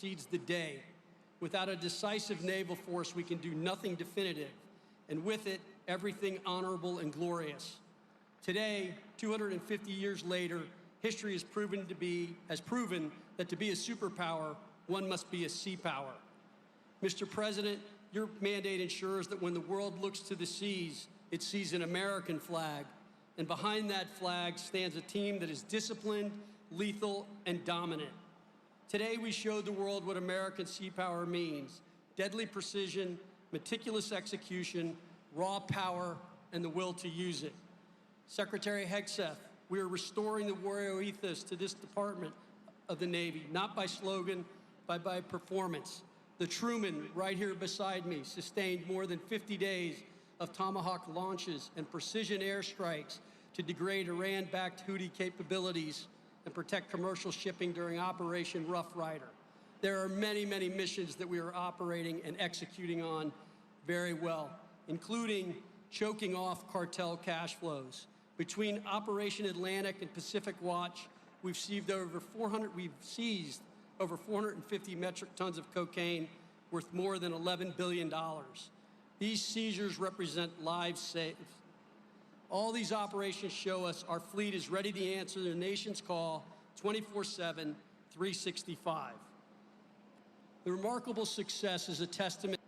precedes the day. Without a decisive naval force, we can do nothing definitive, and with it, everything honorable and glorious. Today, 250 years later, history has proven that to be a superpower, one must be a sea power. Mr. President, your mandate ensures that when the world looks to the seas, it sees an American flag, and behind that flag stands a team that is disciplined, lethal, and dominant. Today, we showed the world what American sea power means: deadly precision, meticulous execution, raw power, and the will to use it. Secretary Hegseth, we are restoring the warrior ethos to this Department of the Navy, not by slogan, but by performance. The Truman, right here beside me, sustained more than 50 days of Tomahawk launches and precision airstrikes to degrade Iran-backed Houthi capabilities and protect commercial shipping during Operation Rough Rider. There are many, many missions that we are operating and executing on very well, including choking off cartel cash flows. Between Operation Atlantic and Pacific Watch, we've seized over 450 metric tons of cocaine worth more than $11 billion. These seizures represent lives saved. All these operations show us our fleet is ready to answer the nation's call 24/7, 365. The remarkable success is a testament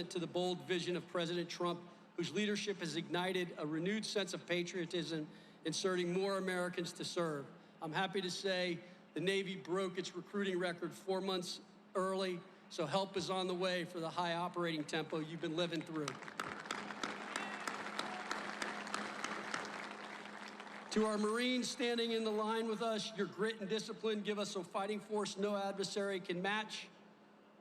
to the bold vision of President Trump, whose leadership has ignited a renewed sense of patriotism, inserting more Americans to serve. I'm happy to say the Navy broke its recruiting record 4 months early, so help is on the way for the high operating tempo you've been living through. To our Marines standing in the line with us, your grit and discipline give us a fighting force no adversary can match.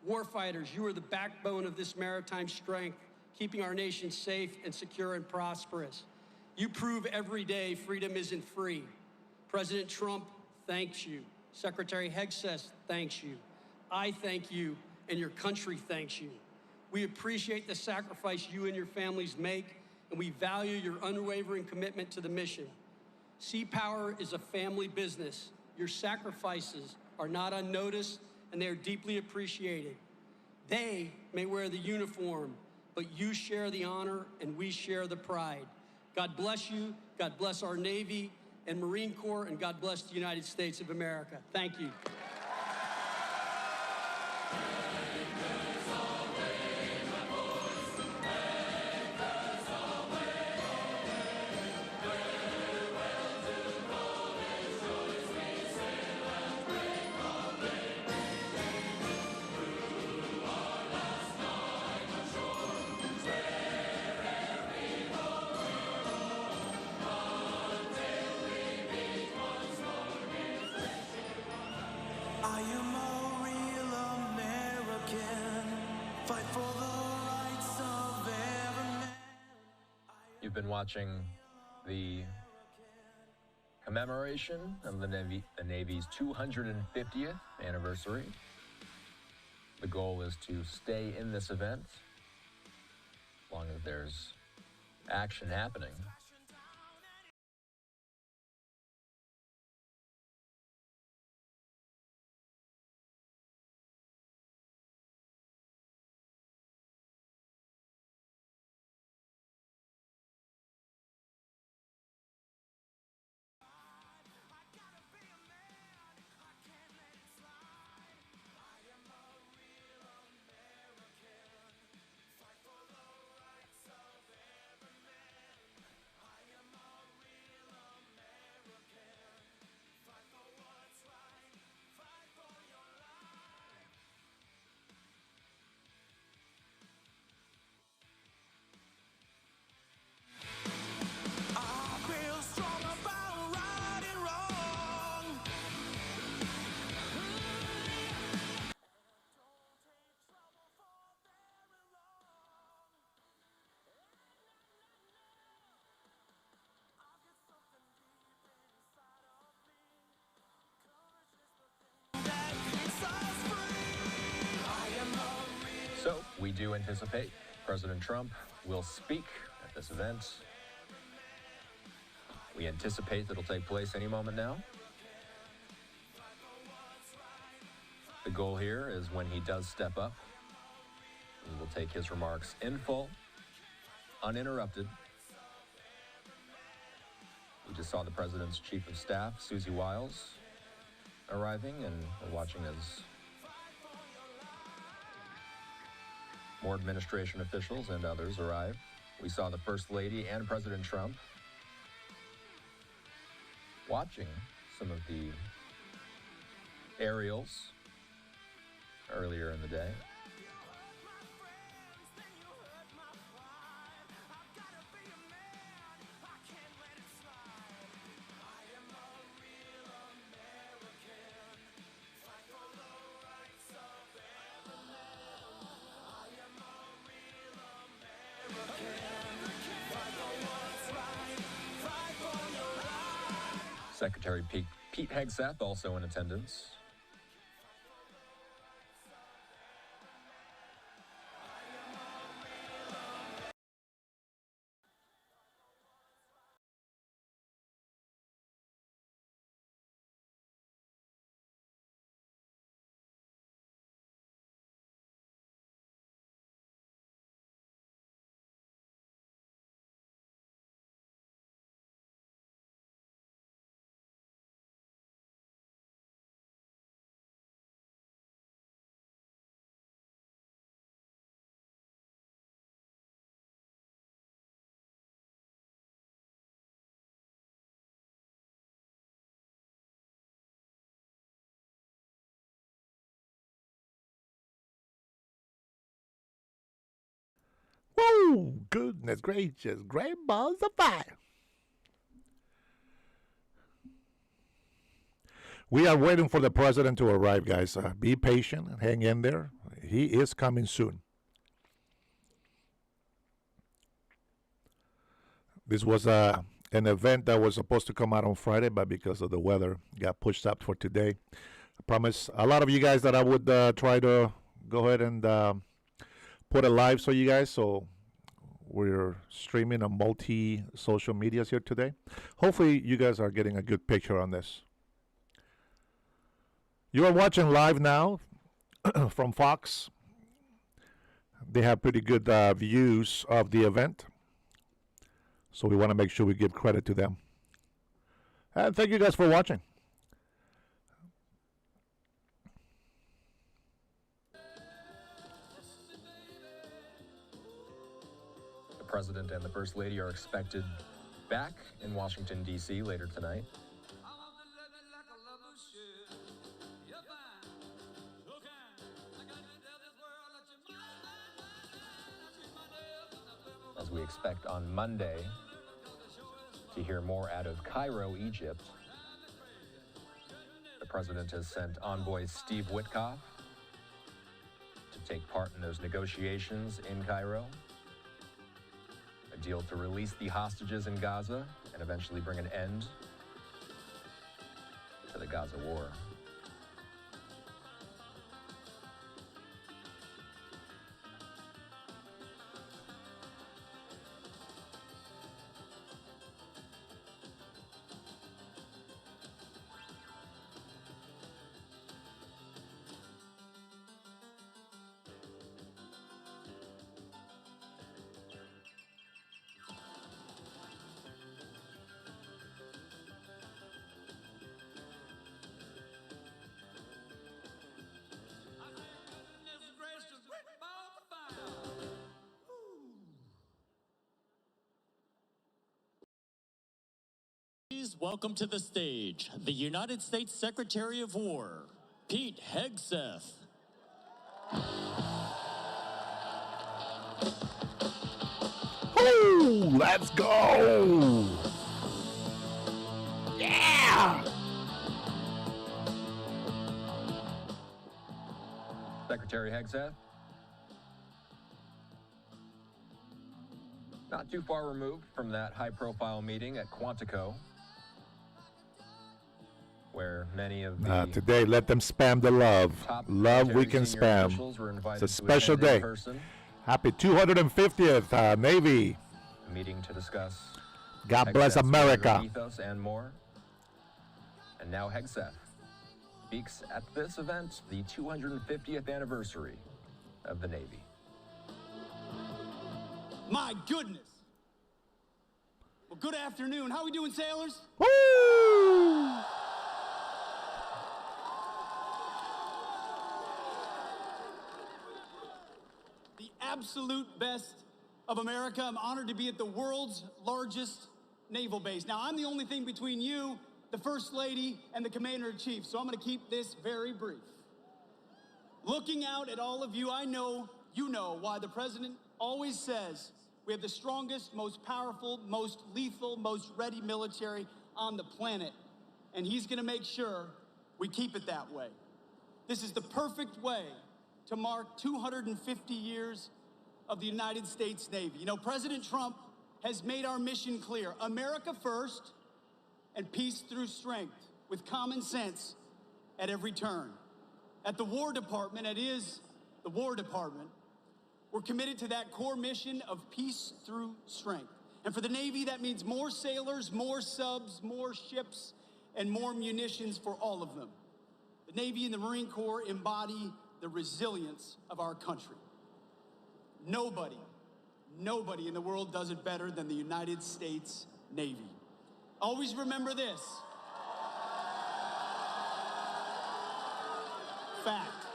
Warfighters, you are the backbone of this maritime strength, keeping our nation safe and secure and prosperous. You prove every day freedom isn't free. President Trump thanks you. Secretary Hegseth thanks you. I thank you, and your country thanks you. We appreciate the sacrifice you and your families make, and we value your unwavering commitment to the mission. Sea Power is a family business. Your sacrifices are not unnoticed, and they are deeply appreciated. They may wear the uniform, but you share the honor, and we share the pride. God bless you, God bless our Navy and Marine Corps, and God bless the United States of America. Thank you. I am a real American. Fight for the rights of every man. You've been watching the commemoration of the Navy's 250th anniversary. The goal is to stay in this event as long as there's action happening. I feel strong about right and wrong. That keeps us free. I am a real. So we do anticipate President Trump will speak at this event. We anticipate that it'll take place any moment now. goal here is when he does step up. We will take his remarks in full, uninterrupted. We just saw the president's chief of staff, Susie Wiles, arriving, and we're watching as more administration officials and others arrive. We saw the First Lady and President Trump watching some of the aerials earlier in the day. Secretary Pete Hegseth also in attendance. Woo! Goodness gracious, great balls of fire. We are waiting for the president to arrive, guys. Be patient, hang in there. He is coming soon. This was an event that was supposed to come out on Friday, but because of the weather, got pushed up for today. I promise a lot of you guys that I would try to go ahead and put it live so you guys. So we're streaming on multi-social medias here today. Hopefully you guys are getting a good picture on this. You are watching live now from Fox. They have pretty good views of the event. So we want to make sure we give credit to them. And thank you guys for watching. The President and the First Lady are expected back in Washington, D.C. later tonight. As we expect on Monday to hear more out of Cairo, Egypt. The President has sent envoy Steve Witkoff to take part in those negotiations in Cairo. A deal to release the hostages in Gaza and eventually bring an end to the Gaza war. Please welcome to the stage the United States Secretary of War, Pete Hegseth. Ooh, let's go! Yeah! Secretary Hegseth, not too far removed from that high-profile meeting at Quantico, where many of the today, let them spam the love. top Love we military can senior spam. officials were invited It's a to special attend in day. person, Happy 250th Navy. a meeting to discuss God bless Hegseth's military America. ethos and more. And now Hegseth speaks at this event, the 250th anniversary of the Navy. My goodness. Well, good afternoon. How we doing, sailors? Woo! The absolute best of America. I'm honored to be at the world's largest naval base. Now, I'm the only thing between you, the First Lady, and the Commander-in-Chief, so I'm going to keep this very brief. Looking out at all of you, I know you know why the President always says we have the strongest, most powerful, most lethal, most ready military on the planet, and he's going to make sure we keep it that way. This is the perfect way to mark 250 years of the United States Navy. You know, President Trump has made our mission clear: America first and peace through strength, with common sense at every turn. At the War Department, it is the War Department, we're committed to that core mission of peace through strength. And for the Navy, that means more sailors, more subs, more ships, and more munitions for all of them. The Navy and the Marine Corps embody the resilience of our country. Nobody in the world does it better than the United States Navy. Always remember this. Fact.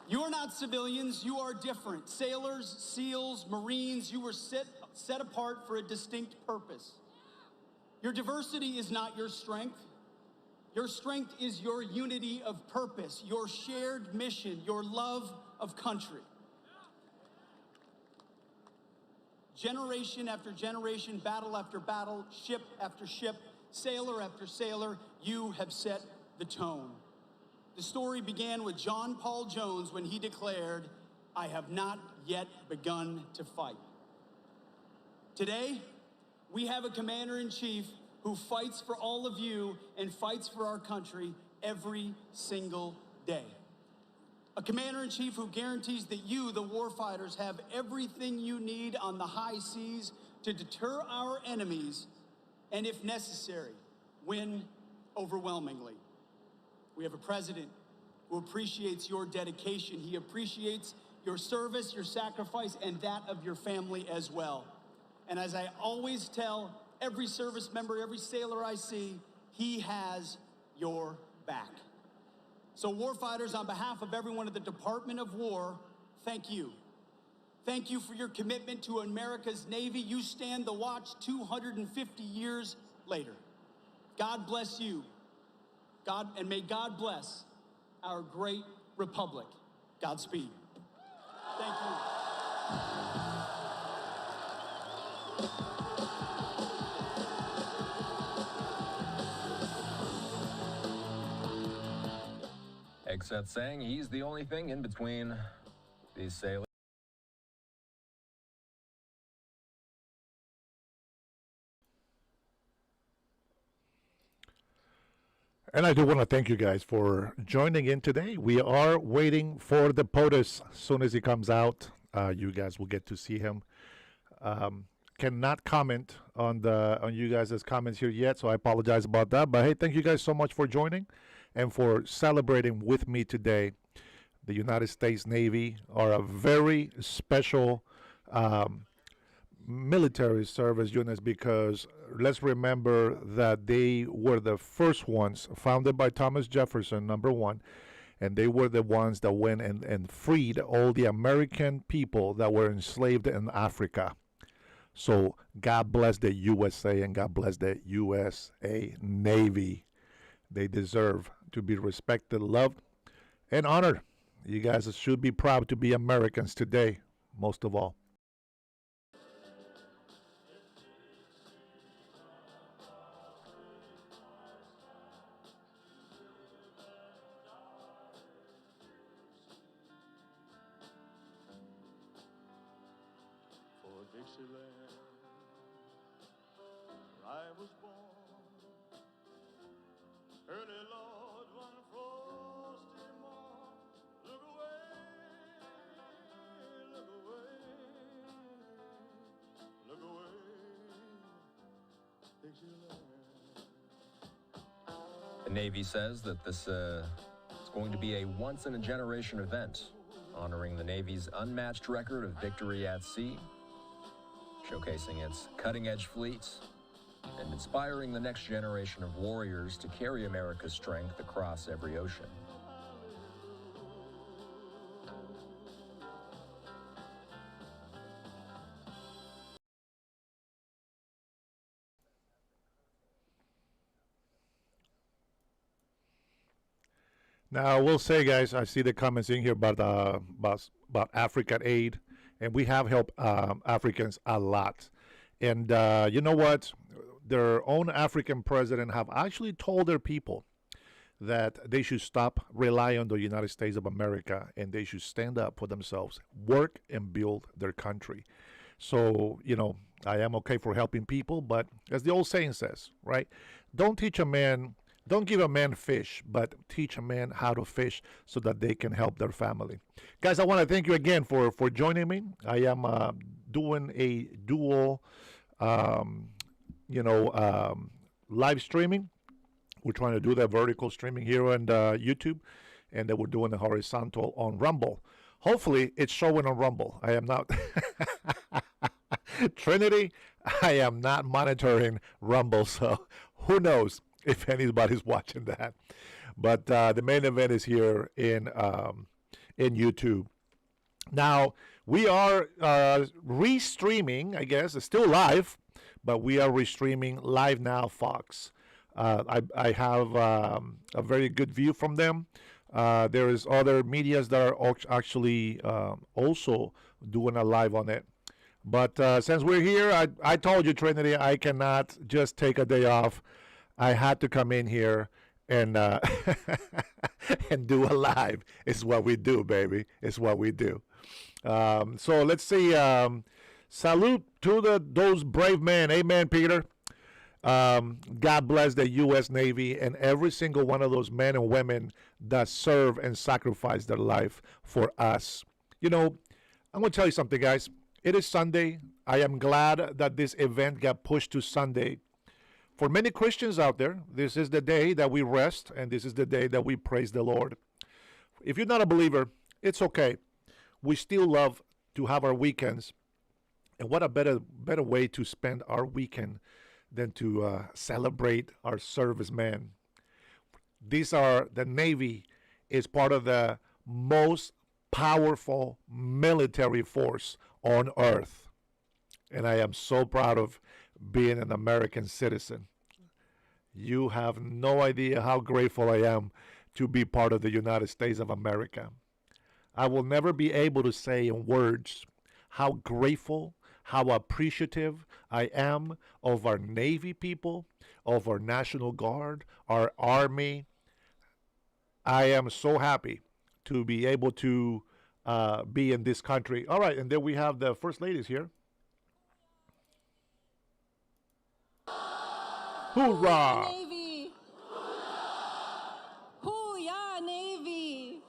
You are not civilians, you are different. Sailors, SEALs, Marines, you were set apart for a distinct purpose. Your diversity is not your strength. Your strength is your unity of purpose, your shared mission, your love of country. Generation after generation, battle after battle, ship after ship, sailor after sailor, you have set the tone. The story began with John Paul Jones when he declared, "I have not yet begun to fight." Today, we have a commander-in-chief who fights for all of you and fights for our country every single day. A commander-in-chief who guarantees that you, the warfighters, have everything you need on the high seas to deter our enemies and, if necessary, win overwhelmingly. We have a president who appreciates your dedication. He appreciates your service, your sacrifice, and that of your family as well. And as I always tell every service member, every sailor I see, he has your back. So warfighters, on behalf of everyone at the Department of War, thank you. Thank you for your commitment to America's Navy. You stand the watch 250 years later. God bless you. God, and may God bless our great republic. Godspeed. Thank you. Except saying he's the only thing in between these sailors. And I do want to thank you guys for joining in today. We are waiting for the POTUS. As soon as he comes out, you guys will get to see him. Cannot comment on you guys' comments here yet, so I apologize about that. But hey, thank you guys so much for joining and for celebrating with me today. The United States Navy are a very special military service units, because let's remember that they were the first ones founded by Thomas Jefferson, number one, and they were the ones that went and freed all the American people that were enslaved in Africa. So God bless the USA and God bless the USA Navy. They deserve to be respected, loved, and honored. You guys should be proud to be Americans today, most of all. For Dixieland, I was born. Early Lord, one frosty morn. Look away, look away, look away, Dixieland. The Navy says that this is going to be a once-in-a-generation event, honoring the Navy's unmatched record of victory at sea, showcasing its cutting-edge fleet, and inspiring the next generation of warriors to carry America's strength across every ocean. Now I will say, guys, I see the comments in here about African aid, and we have helped Africans a lot. And you know what? Their own African president have actually told their people that they should stop relying on the United States of America and they should stand up for themselves, work and build their country. So, you know, I am okay for helping people, but as the old saying says, right? Don't give a man fish, but teach a man how to fish so that they can help their family. Guys, I want to thank you again for joining me. I am doing a dual, live streaming. We're trying to do that vertical streaming here on YouTube, and then we're doing the horizontal on Rumble. Hopefully, it's showing on Rumble. I am not Trinity. I am not monitoring Rumble, so who knows if anybody's watching that. But the main event is here in YouTube. Now, we are restreaming, I guess. It's still live, but we are restreaming Live Now Fox. I have a very good view from them. There is other medias that are actually also doing a live on it. But since we're here, I told you, Trinity, I cannot just take a day off. I had to come in here and and do a live. It's what we do, baby. It's what we do. So let's see. Salute to those brave men. Amen, Peter. God bless the U.S. Navy and every single one of those men and women that serve and sacrifice their life for us. You know, I'm going to tell you something, guys. It is Sunday. I am glad that this event got pushed to Sunday. For many Christians out there, this is the day that we rest, and this is the day that we praise the Lord. If you're not a believer, it's okay. We still love to have our weekends. And what a better way to spend our weekend than to celebrate our servicemen. The Navy is part of the most powerful military force on earth. And I am so proud of being an American citizen. You have no idea how grateful I am to be part of the United States of America. I will never be able to say in words how grateful, how appreciative I am of our Navy people, of our National Guard, our Army. I am so happy to be able to be in this country. All right, and then we have the First Ladies here. Hoorah! Navy! Hoo-yah, Navy!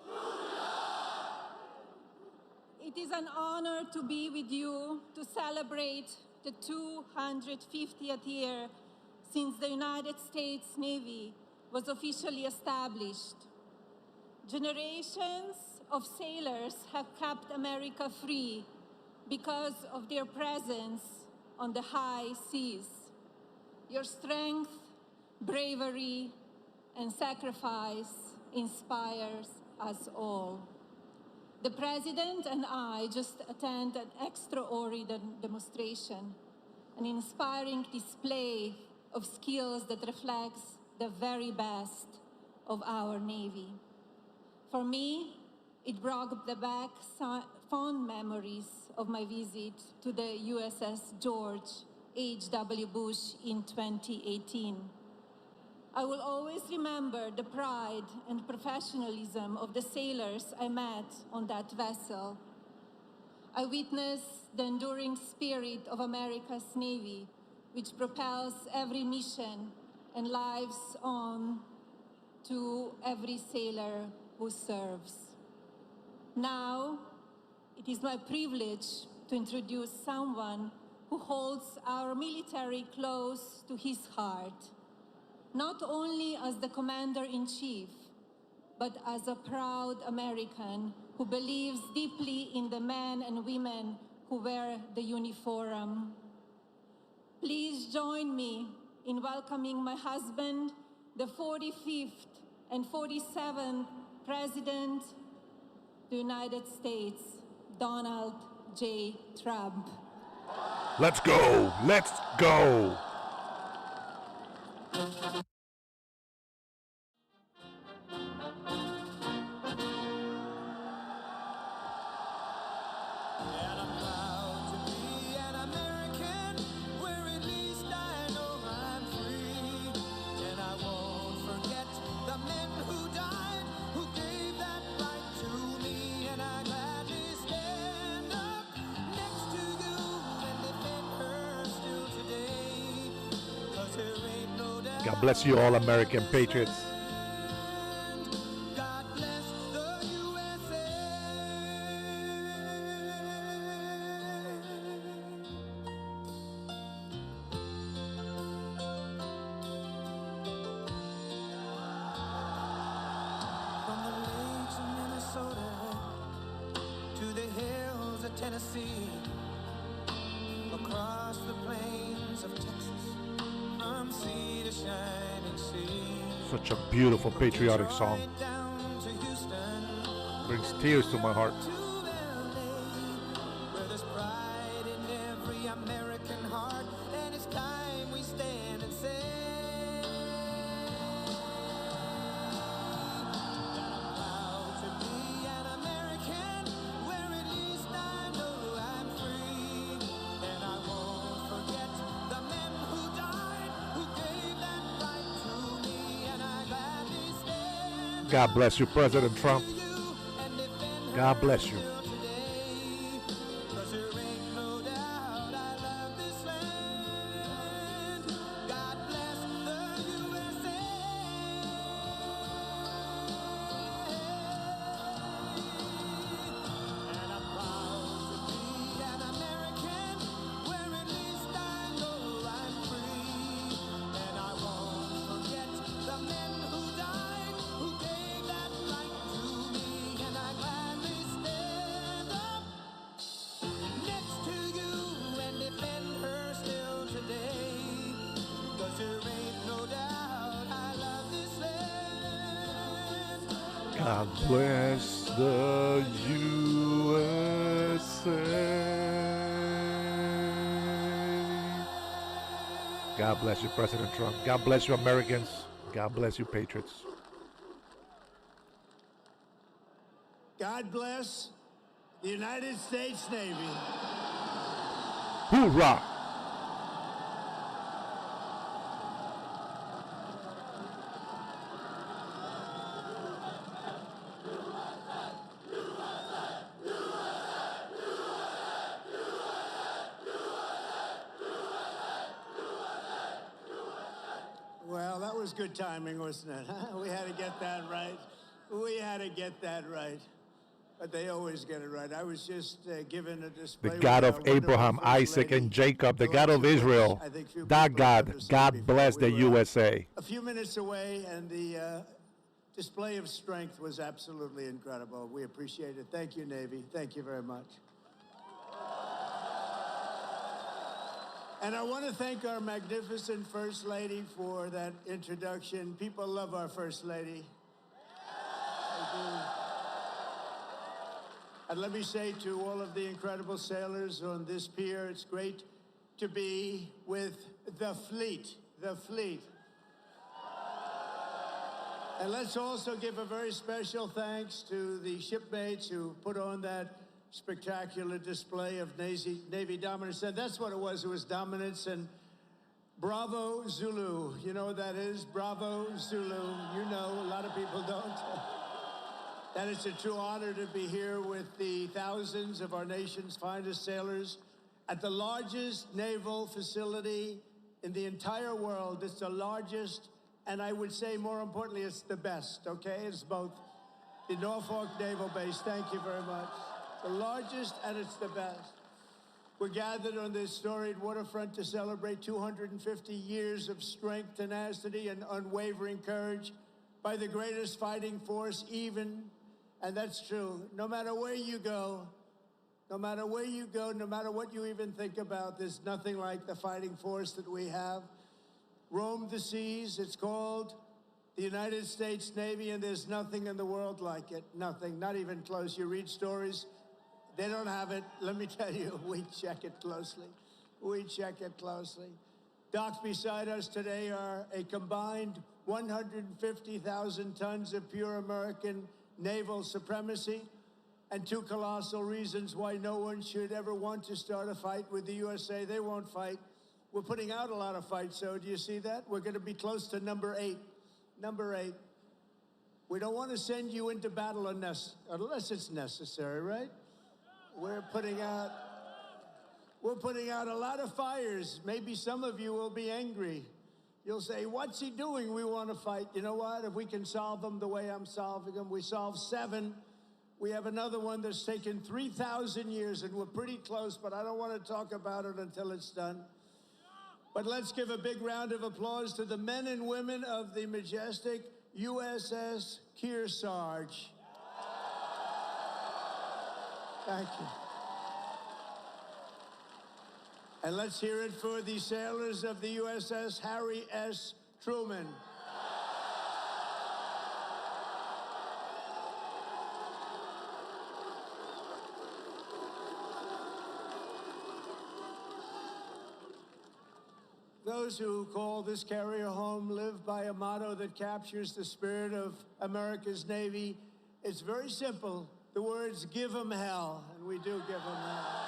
It is an honor to be with you to celebrate the 250th year since the United States Navy was officially established. Generations of sailors have kept America free because of their presence on the high seas. Your strength, bravery, and sacrifice inspires us all. The President and I just attended an extraordinary demonstration, an inspiring display of skills that reflects the very best of our Navy. For me, it brought back fond memories of my visit to the USS George H.W. Bush in 2018. I will always remember the pride and professionalism of the sailors I met on that vessel. I witnessed the enduring spirit of America's Navy, which propels every mission and lives on to every sailor who serves. Now, it is my privilege to introduce someone who holds our military close to his heart, not only as the Commander-in-Chief, but as a proud American who believes deeply in the men and women who wear the uniform. Please join me in welcoming my husband, the 45th and 47th President of the United States, Donald J. Trump. Let's go. Let's go. And I'm proud to be an American, where at least I know I'm free. And I won't forget the men who died, who gave that right to me. And I gladly stand up next to you and defend her still today. 'Cause there ain't no doubt. God bless you all, American patriots. God bless the USA. From the lakes of Minnesota to the hills of Tennessee, across the plains of Texas, from sea to shining sea. Such a beautiful patriotic song. Detroit down to Houston, Brings tears to my heart. to LA, where there's pride in every American heart, and it's time we stand and say that I'm proud to be an American, where at least I know I'm free, and I won't forget the men who died, who gave that right to me, and I gladly stand God bless you, President Trump. to you and defend God bless you. her today. 'Cause there ain't no doubt I love this land. God bless the USA. And I'm proud to be an American, where at least I know I'm free. And I won't forget the men who died, who gave that right to me. And I gladly stand up next to you and defend her still today. 'Cause there ain't no doubt I love this land. God bless the USA. God bless you, President Trump. God bless you, Americans. God bless you, patriots. God bless the United States Navy. Hoorah! Well, that was good timing, wasn't it? We had to get that right. We had to get that right. But they always get it right. I was just given a display. The with God our of wonderful Abraham, First Isaac, Lady, and Jacob, the the God likes of which Israel, I think few that people have God. ever seen God before. bless the We were USA. a few minutes away, and the display of strength was absolutely incredible. We appreciate it. Thank you, Navy. Thank you very much. And I want to thank our magnificent First Lady for that introduction. People love our First Lady. They do. And let me say to all of the incredible sailors on this pier, it's great to be with the fleet, the fleet. And let's also give a very special thanks to the shipmates who put on that spectacular display of Navy dominance. And that's what it was dominance. And Bravo Zulu, you know what that is? Bravo Zulu, you know, a lot of people don't. That it's a true honor to be here with the thousands of our nation's finest sailors at the largest naval facility in the entire world. It's the largest, and I would say more importantly, it's the best, okay? It's both the Norfolk Naval Base. Thank you very much. The largest, and it's the best. We're gathered on this storied waterfront to celebrate 250 years of strength, tenacity, and unwavering courage by the greatest fighting force even, and that's true, no matter where you go, no matter where you go, no matter what you even think about, there's nothing like the fighting force that we have. Roam the seas, it's called the United States Navy, and there's nothing in the world like it. Nothing, not even close. You read stories, they don't have it. Let me tell you, we check it closely. We check it closely. Docked beside us today are a combined 150,000 tons of pure American naval supremacy, and two colossal reasons why no one should ever want to start a fight with the USA. They won't fight. We're putting out a lot of fights, so do you see that? We're going to be close to number 8. Number 8. We don't want to send you into battle unless it's necessary, right? We're putting out a lot of fires. Maybe some of you will be angry. You'll say, what's he doing? We want to fight. You know what? If we can solve them the way I'm solving them, we solve 7. We have another one that's taken 3,000 years, and we're pretty close, but I don't want to talk about it until it's done. But let's give a big round of applause to the men and women of the majestic USS Kearsarge. Thank you. And let's hear it for the sailors of the USS Harry S. Truman. Those who call this carrier home live by a motto that captures the spirit of America's Navy. It's very simple. The words, give 'em hell, and we do give 'em hell.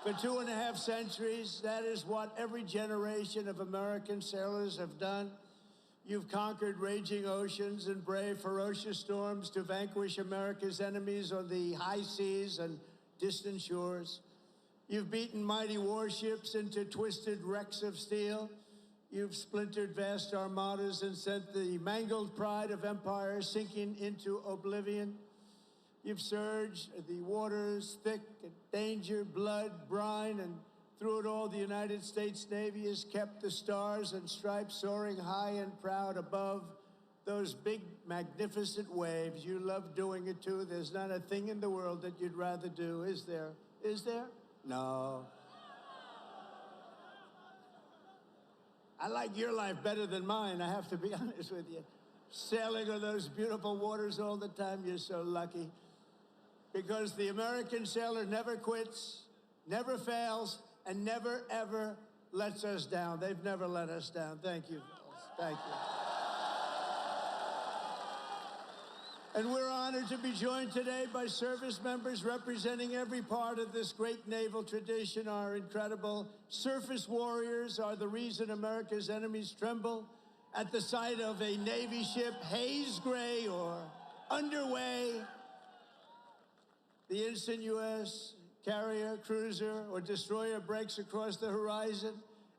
For 2.5 centuries, that is what every generation of American sailors have done. You've conquered raging oceans and braved ferocious storms to vanquish America's enemies on the high seas and distant shores. You've beaten mighty warships into twisted wrecks of steel. You've splintered vast armadas and sent the mangled pride of empire sinking into oblivion. You've surged the waters thick in danger, blood, brine, and through it all, the United States Navy has kept the stars and stripes soaring high and proud above those big, magnificent waves. You love doing it too. There's not a thing in the world that you'd rather do, is there? Is there? No. I like your life better than mine, I have to be honest with you. Sailing on those beautiful waters all the time, you're so lucky. Because the American sailor never quits, never fails, and never, ever lets us down. They've never let us down. Thank you. Thank you. And we're honored to be joined today by service members representing every part of this great naval tradition. Our incredible surface warriors are the reason America's enemies tremble at the sight of a Navy ship haze gray or underway. The instant U.S. carrier, cruiser, or destroyer breaks across the horizon,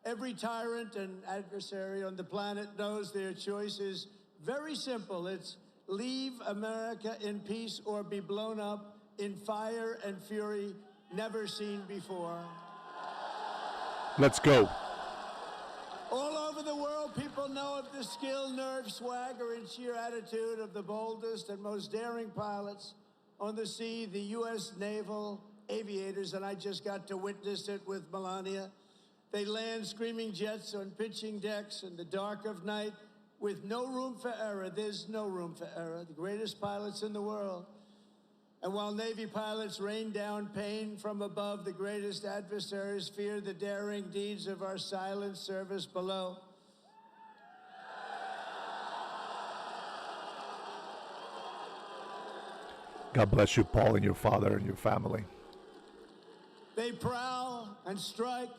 every tyrant and adversary on the planet knows their choice is very simple. It's leave America in peace or be blown up in fire and fury never seen before. Let's go. All over the world, people know of the skill, nerve, swagger, and sheer attitude of the boldest and most daring pilots on the sea, the U.S. Naval aviators, and I just got to witness it with Melania. They land screaming jets on pitching decks in the dark of night with no room for error. There's no room for error. The greatest pilots in the world. And while Navy pilots rain down pain from above, the greatest adversaries fear the daring deeds of our silent service below. God bless you, Paul, and your father and your family. They prowl and strike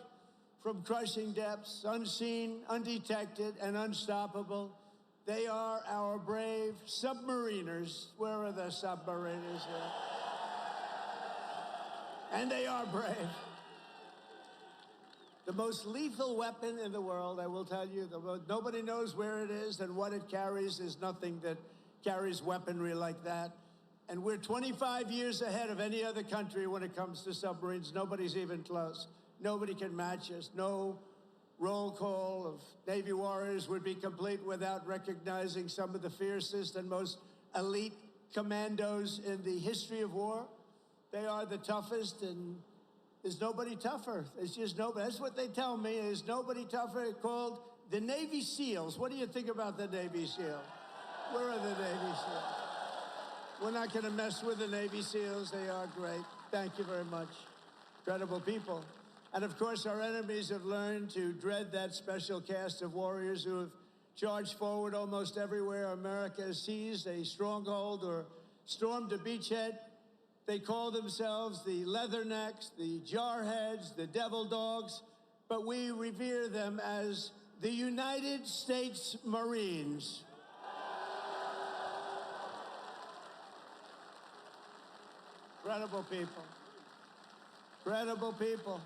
from crushing depths, unseen, undetected, and unstoppable. They are our brave submariners. Where are the submariners here? And they are brave. The most lethal weapon in the world, I will tell you, nobody knows where it is and what it carries. There's nothing that carries weaponry like that. And we're 25 years ahead of any other country when it comes to submarines. Nobody's even close. Nobody can match us. No roll call of Navy warriors would be complete without recognizing some of the fiercest and most elite commandos in the history of war. They are the toughest, and there's nobody tougher. There's just nobody. That's what they tell me. There's nobody tougher. It's called the Navy SEALs. What do you think about the Navy SEALs? Where are the Navy SEALs? We're not going to mess with the Navy SEALs. They are great. Thank you very much. Incredible people. And of course, our enemies have learned to dread that special cast of warriors who have charged forward almost everywhere America has seized a stronghold or stormed a beachhead. They call themselves the Leathernecks, the Jarheads, the Devil Dogs, but we revere them as the United States Marines. Incredible people. Incredible people.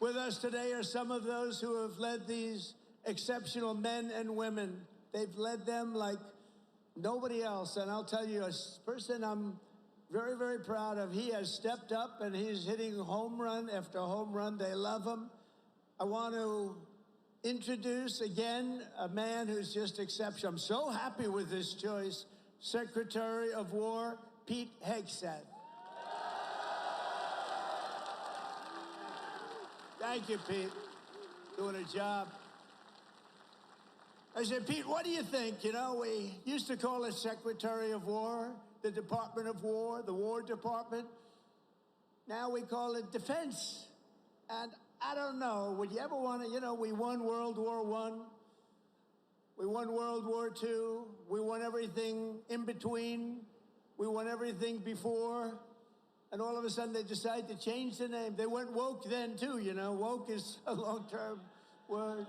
With us today are some of those who have led these exceptional men and women. They've led them like nobody else. And I'll tell you, a person I'm very, very proud of. He has stepped up and he's hitting home run after home run. They love him. I want to introduce again a man who's just exceptional. I'm so happy with this choice. Secretary of War, Pete Hegseth. Thank you, Pete. Doing a job. I said, Pete, what do you think? You know, we used to call it Secretary of War, the Department of War, the War Department. Now we call it Defense. And I don't know, would you ever want to, you know, we won World War I. We won World War II. We won everything in between. We won everything before. And all of a sudden, they decided to change the name. They went woke then, too, you know. Woke is a long-term word.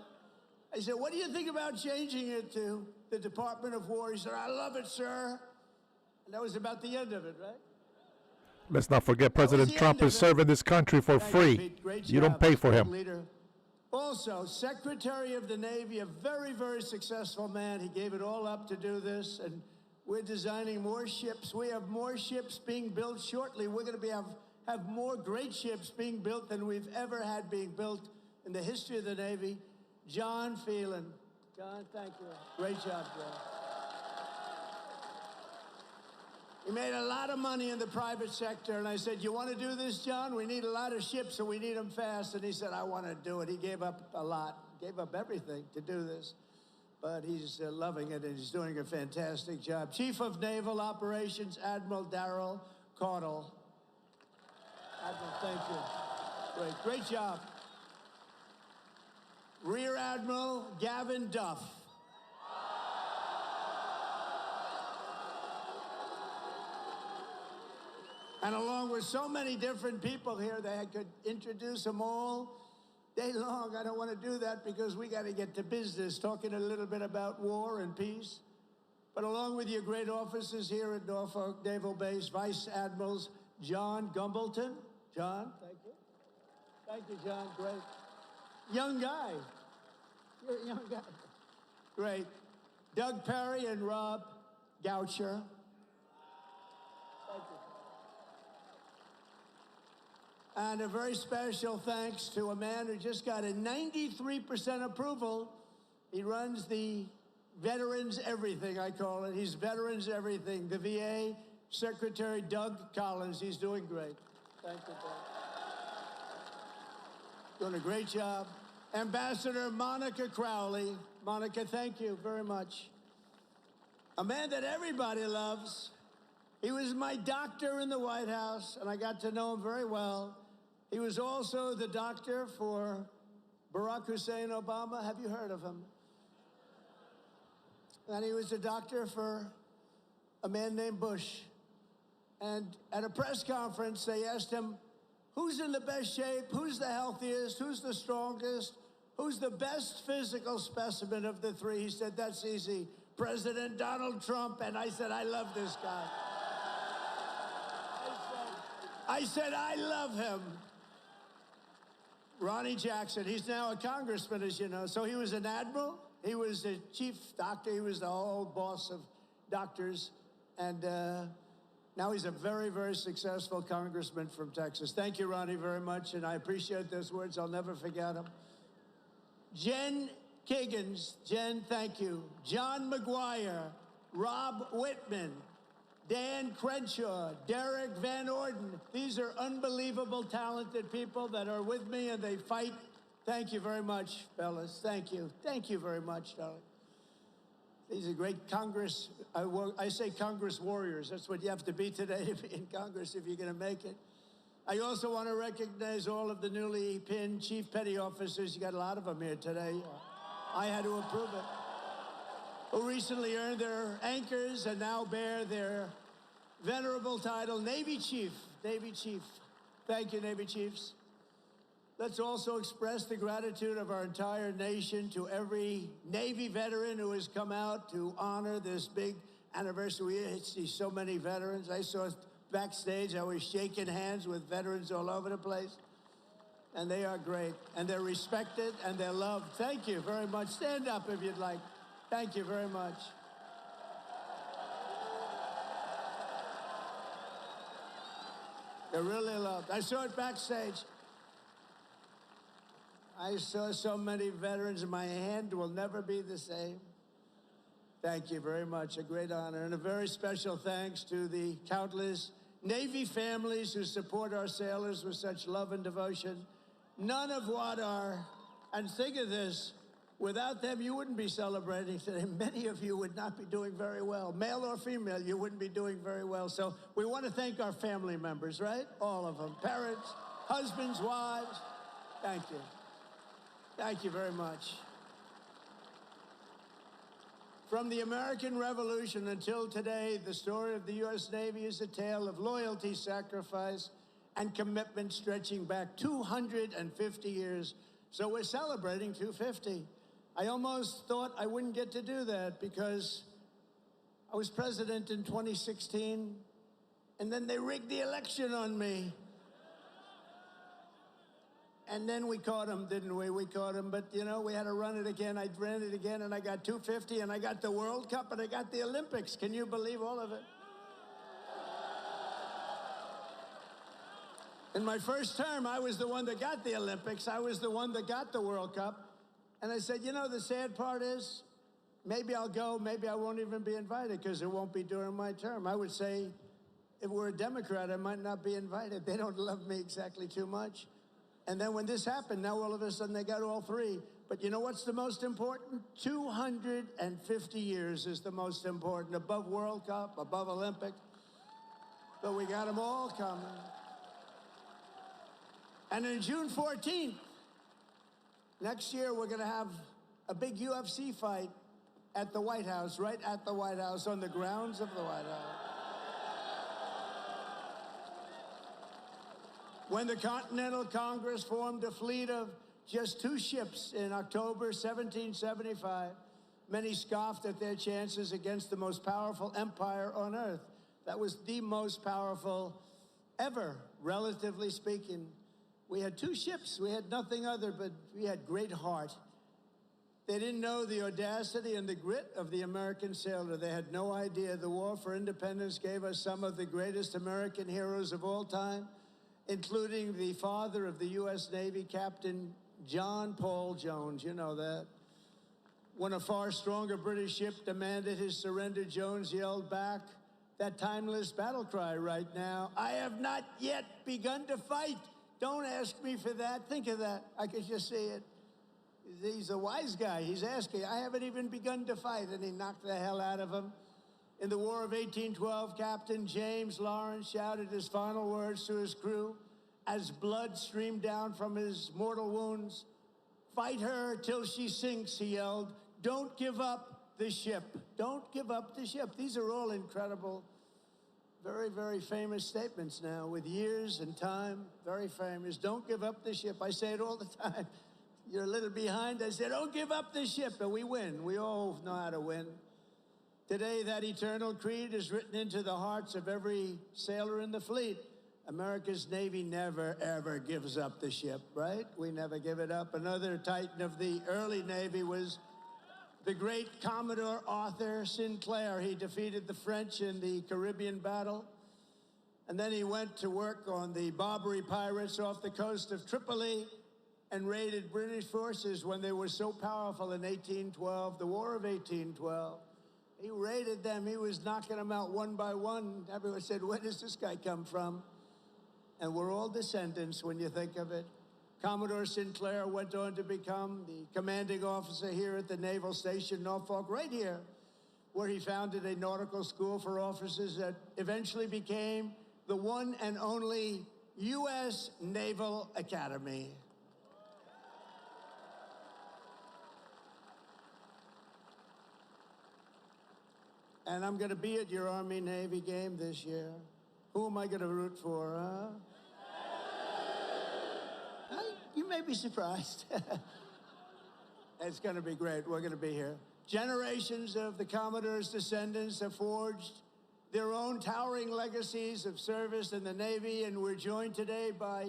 I said, what do you think about changing it to the Department of War? He said, I love it, sir. And that was about the end of it, right? Let's not forget President Trump is serving this country for free. You don't pay for him. Leader. Also, Secretary of the Navy, a very, very successful man. He gave it all up to do this, and we're designing more ships. We have more ships being built shortly. We're going to have more great ships being built than we've ever had being built in the history of the Navy. John Phelan. John, thank you. Great job, John. He made a lot of money in the private sector, and I said, you want to do this, John? We need a lot of ships, and we need them fast. And he said, I want to do it. He gave up a lot, gave up everything to do this. But he's loving it, and he's doing a fantastic job. Chief of Naval Operations, Admiral Darrell Caudle. Admiral, thank you. Great job. Rear Admiral Gavin Duff. And along with so many different people here, they could introduce them all day long. I don't want to do that because we got to get to business, talking a little bit about war and peace. But along with your great officers here at Norfolk Naval Base, Vice Admirals John Gumbleton. John, thank you. Thank you, John. Great. Young guy. You're a young guy. Great. Doug Perry and Rob Goucher. Thank you. And a very special thanks to a man who just got a 93% approval. He runs the Veterans Everything, I call it. He's Veterans Everything. The VA Secretary Doug Collins. He's doing great. Thank you, Doug. Doing a great job. Ambassador Monica Crowley. Monica, thank you very much. A man that everybody loves. He was my doctor in the White House, and I got to know him very well. He was also the doctor for Barack Hussein Obama. Have you heard of him? And he was a doctor for a man named Bush. And at a press conference, they asked him, who's in the best shape? Who's the healthiest? Who's the strongest? Who's the best physical specimen of the three? He said, that's easy. President Donald Trump. And I said, I love this guy. I said, I love him. Ronnie Jackson, he's now a congressman, as you know. So he was an admiral. He was a chief doctor. He was the whole boss of doctors. And Now he's a very, very successful congressman from Texas. Thank you, Ronnie, very much, and I appreciate those words. I'll never forget them. Jen Kiggins, Jen, thank you. John McGuire, Rob Whitman, Dan Crenshaw, Derek Van Orden. These are unbelievable, talented people that are with me, and they fight. Thank you very much, fellas. Thank you. Thank you very much, darling. These are great Congress, I say Congress warriors. That's what you have to be today to be in Congress if you're going to make it. I also want to recognize all of the newly pinned chief petty officers. You got a lot of them here today. I had to approve it. Who recently earned their anchors and now bear their venerable title, Navy Chief. Navy Chief. Thank you, Navy Chiefs. Let's also express the gratitude of our entire nation to every Navy veteran who has come out to honor this big anniversary. We see so many veterans. I saw backstage, I was shaking hands with veterans all over the place. And they are great. And they're respected and they're loved. Thank you very much. Stand up if you'd like. Thank you very much. They're really loved. I saw it backstage. I saw so many veterans, and my hand will never be the same. Thank you very much. A great honor. And a very special thanks to the countless Navy families who support our sailors with such love and devotion. None of what are, and think of this, without them, you wouldn't be celebrating today. Many of you would not be doing very well. Male or female, you wouldn't be doing very well. So we want to thank our family members, right? All of them. Parents, husbands, wives. Thank you. Thank you very much. From the American Revolution until today, the story of the U.S. Navy is a tale of loyalty, sacrifice, and commitment stretching back 250 years. So we're celebrating 250. I almost thought I wouldn't get to do that because I was president in 2016, and then they rigged the election on me. And then we caught him, didn't we? We caught him, but you know, we had to run it again. I ran it again, and I got 250, and I got the World Cup, and I got the Olympics. Can you believe all of it? In my first term, I was the one that got the Olympics. I was the one that got the World Cup. And I said, you know, the sad part is, maybe I'll go, maybe I won't even be invited because it won't be during my term. I would say, if we're a Democrat, I might not be invited. They don't love me exactly too much. And then when this happened, now all of a sudden they got all three. But you know what's the most important? 250 years is the most important, above World Cup, above Olympic. But we got them all coming. And on June 14th, next year, we're going to have a big UFC fight at the White House, right at the White House, on the grounds of the White House. When the Continental Congress formed a fleet of just 2 ships in October 1775, many scoffed at their chances against the most powerful empire on earth. That was the most powerful ever, relatively speaking. We had 2 ships. We had nothing other, but we had great heart. They didn't know the audacity and the grit of the American sailor. They had no idea the war for independence gave us some of the greatest American heroes of all time, including the father of the U.S. Navy, Captain John Paul Jones. You know that. When a far stronger British ship demanded his surrender, Jones yelled back that timeless battle cry right now, "I have not yet begun to fight." Don't ask me for that. Think of that. I could just see it. He's a wise guy. He's asking, I haven't even begun to fight. And he knocked the hell out of him. In the War of 1812, Captain James Lawrence shouted his final words to his crew as blood streamed down from his mortal wounds. "Fight her till she sinks," he yelled. "Don't give up the ship. Don't give up the ship." These are all incredible, very, very famous statements now, with years and time, very famous. Don't give up the ship. I say it all the time. You're a little behind. I say, don't give up the ship, and we win. We all know how to win. Today, that eternal creed is written into the hearts of every sailor in the fleet. America's Navy never, ever gives up the ship, right? We never give it up. Another titan of the early Navy was the great Commodore Arthur Sinclair. He defeated the French in the Caribbean battle. And then he went to work on the Barbary pirates off the coast of Tripoli and raided British forces when they were so powerful in 1812, the War of 1812. He raided them. He was knocking them out one by one. Everyone said, where does this guy come from? And we're all descendants when you think of it. Commodore Sinclair went on to become the commanding officer here at the Naval Station Norfolk, right here, where he founded a nautical school for officers that eventually became the one and only U.S. Naval Academy. And I'm going to be at your Army-Navy game this year. Who am I going to root for, huh? You may be surprised. It's going to be great. We're going to be here. Generations of the Commodore's descendants have forged their own towering legacies of service in the Navy, and we're joined today by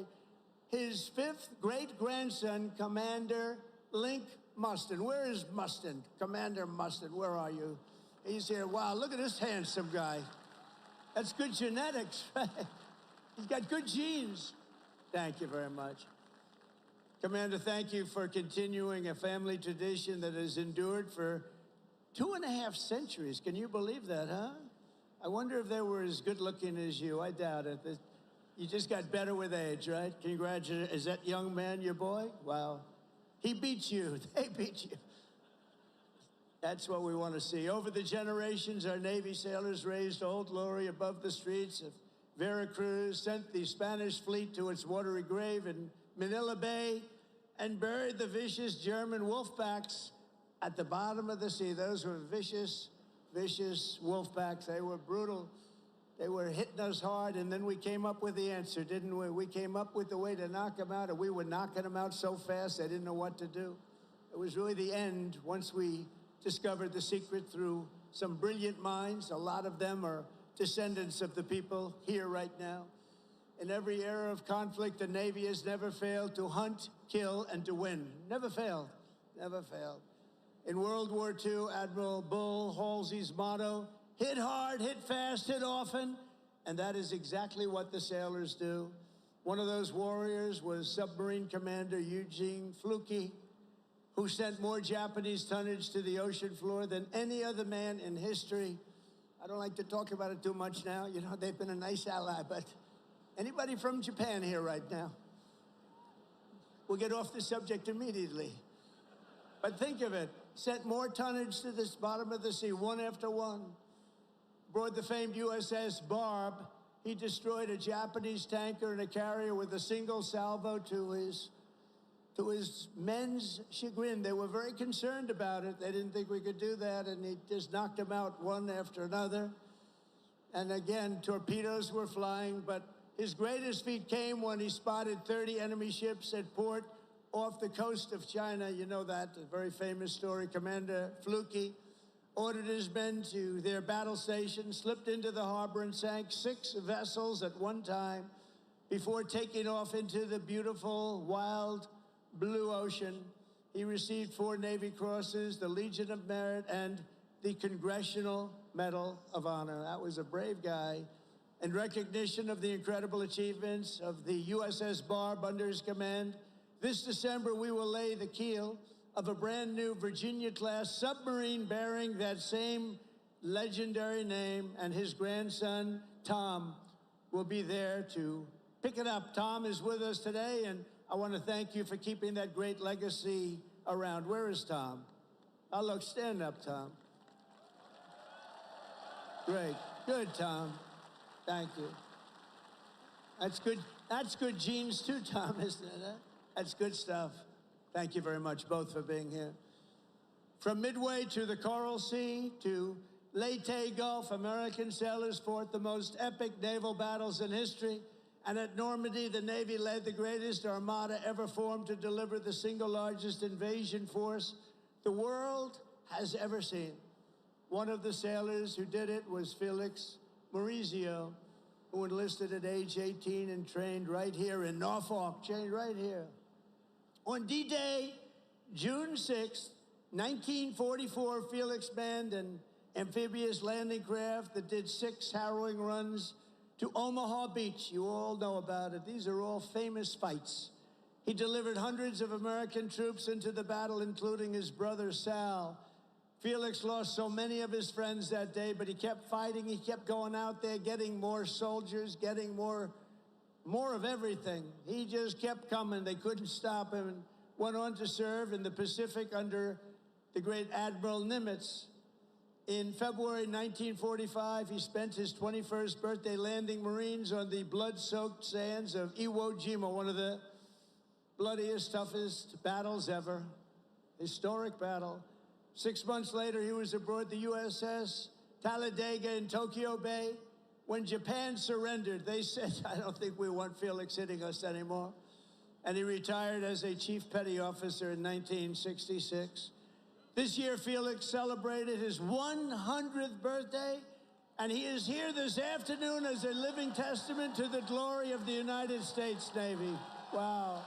his fifth great-grandson, Commander Link Mustin. Where is Mustin? Commander Mustin, where are you? He's here. Wow, look at this handsome guy. That's good genetics, right? He's got good genes. Thank you very much. Commander, thank you for continuing a family tradition that has endured for 2.5 centuries. Can you believe that, huh? I wonder if they were as good looking as you. I doubt it. You just got better with age, right? Congratulations. Is that young man your boy? Wow. He beat you. They beat you. That's what we want to see. Over the generations, our Navy sailors raised Old Glory above the streets of Veracruz, sent the Spanish fleet to its watery grave in Manila Bay, and buried the vicious German wolfpacks at the bottom of the sea. Those were vicious, vicious wolfpacks. They were brutal. They were hitting us hard, and then we came up with the answer, didn't we? We came up with the way to knock them out, and we were knocking them out so fast they didn't know what to do. It was really the end once we discovered the secret through some brilliant minds. A lot of them are descendants of the people here right now. In every era of conflict, the Navy has never failed to hunt, kill, and to win. Never failed. Never failed. In World War II, Admiral Bull Halsey's motto, hit hard, hit fast, hit often, and that is exactly what the sailors do. One of those warriors was Submarine Commander Eugene Fluke, who sent more Japanese tonnage to the ocean floor than any other man in history. I don't like to talk about it too much now. You know, they've been a nice ally, but anybody from Japan here right now? We'll get off the subject immediately. But think of it, sent more tonnage to this bottom of the sea, one after one. Aboard the famed USS Barb, he destroyed a Japanese tanker and a carrier with a single salvo to his men's chagrin. They were very concerned about it. They didn't think we could do that, and he just knocked them out one after another. And again, torpedoes were flying, but his greatest feat came when he spotted 30 enemy ships at port off the coast of China. You know that, a very famous story. Commander Fluke ordered his men to their battle station, slipped into the harbor, and sank 6 vessels at one time before taking off into the beautiful, wild blue ocean. He received 4 Navy Crosses, the Legion of Merit, and the Congressional Medal of Honor. That was a brave guy. In recognition of the incredible achievements of the USS Barb under his command, this December we will lay the keel of a brand new Virginia-class submarine bearing that same legendary name, and his grandson, Tom, will be there to pick it up. Tom is with us today, and I want to thank you for keeping that great legacy around. Where is Tom? Oh, look, stand up, Tom. Great. Good, Tom. Thank you. That's good. That's good genes too, Tom, isn't it? Huh? That's good stuff. Thank you very much, both, for being here. From Midway to the Coral Sea to Leyte Gulf, American sailors fought the most epic naval battles in history. And at Normandy, the Navy led the greatest armada ever formed to deliver the single largest invasion force the world has ever seen. One of the sailors who did it was Felix Maurizio, who enlisted at age 18 and trained right here in Norfolk, trained right here. On D-Day, June 6, 1944, Felix manned an amphibious landing craft that did 6 harrowing runs to Omaha Beach. You all know about it. These are all famous fights. He delivered hundreds of American troops into the battle, including his brother Sal. Felix lost so many of his friends that day, but he kept fighting. He kept going out there, getting more soldiers, getting more of everything. He just kept coming. They couldn't stop him, and went on to serve in the Pacific under the great Admiral Nimitz. In February 1945, he spent his 21st birthday landing Marines on the blood-soaked sands of Iwo Jima, one of the bloodiest, toughest battles ever. Historic battle. 6 months later, he was aboard the USS Talladega in Tokyo Bay. When Japan surrendered, they said, I don't think we want Felix hitting us anymore. And he retired as a Chief Petty Officer in 1966. This year, Felix celebrated his 100th birthday, and he is here this afternoon as a living testament to the glory of the United States Navy. Wow.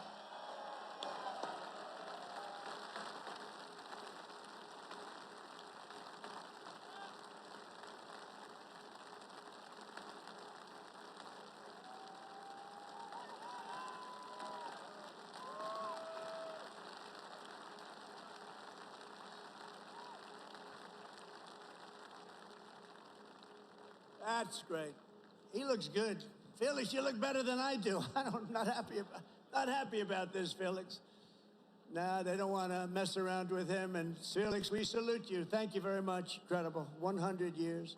That's great. He looks good. Felix, you look better than I do. I'm not happy about this, Felix. Nah, they don't want to mess around with him. And Felix, we salute you. Thank you very much. Incredible. 100 years.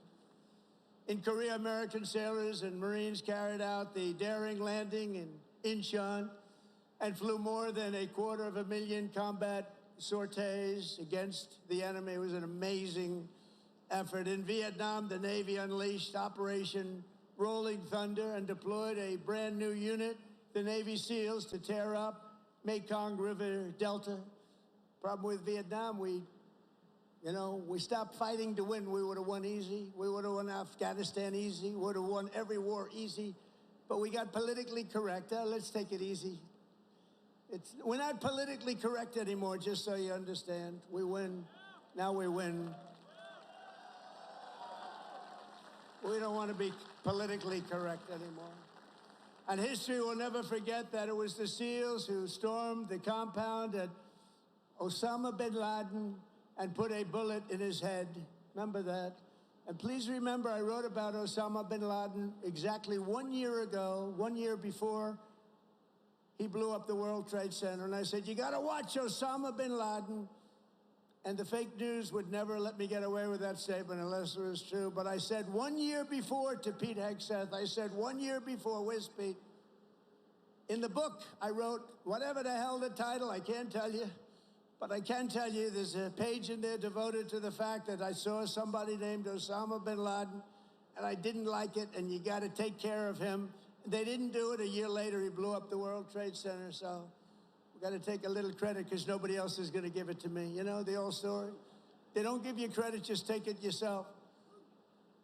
In Korea, American sailors and Marines carried out the daring landing in Incheon and flew more than 250,000 combat sorties against the enemy. It was an amazing effort. In Vietnam, the Navy unleashed Operation Rolling Thunder and deployed a brand new unit, the Navy SEALs, to tear up Mekong River Delta. Problem with Vietnam, we stopped fighting to win. We would have won easy. We would have won Afghanistan easy. We would have won every war easy. But we got politically correct. Let's take it easy. We're not politically correct anymore, just so you understand. We win. Now we win. We don't want to be politically correct anymore. And history will never forget that it was the SEALs who stormed the compound at Osama bin Laden and put a bullet in his head. Remember that? And please remember, I wrote about Osama bin Laden exactly 1 year ago, 1 year before he blew up the World Trade Center. And I said, you got to watch Osama bin Laden. And the fake news would never let me get away with that statement unless it was true. But I said 1 year before to Pete Hegseth, I said 1 year before, where's Pete? In the book, I wrote, whatever the hell the title, I can't tell you. But I can tell you there's a page in there devoted to the fact that I saw somebody named Osama bin Laden, and I didn't like it, and you got to take care of him. They didn't do it. A year later, he blew up the World Trade Center, so got to take a little credit because nobody else is going to give it to me. You know the old story? They don't give you credit, just take it yourself.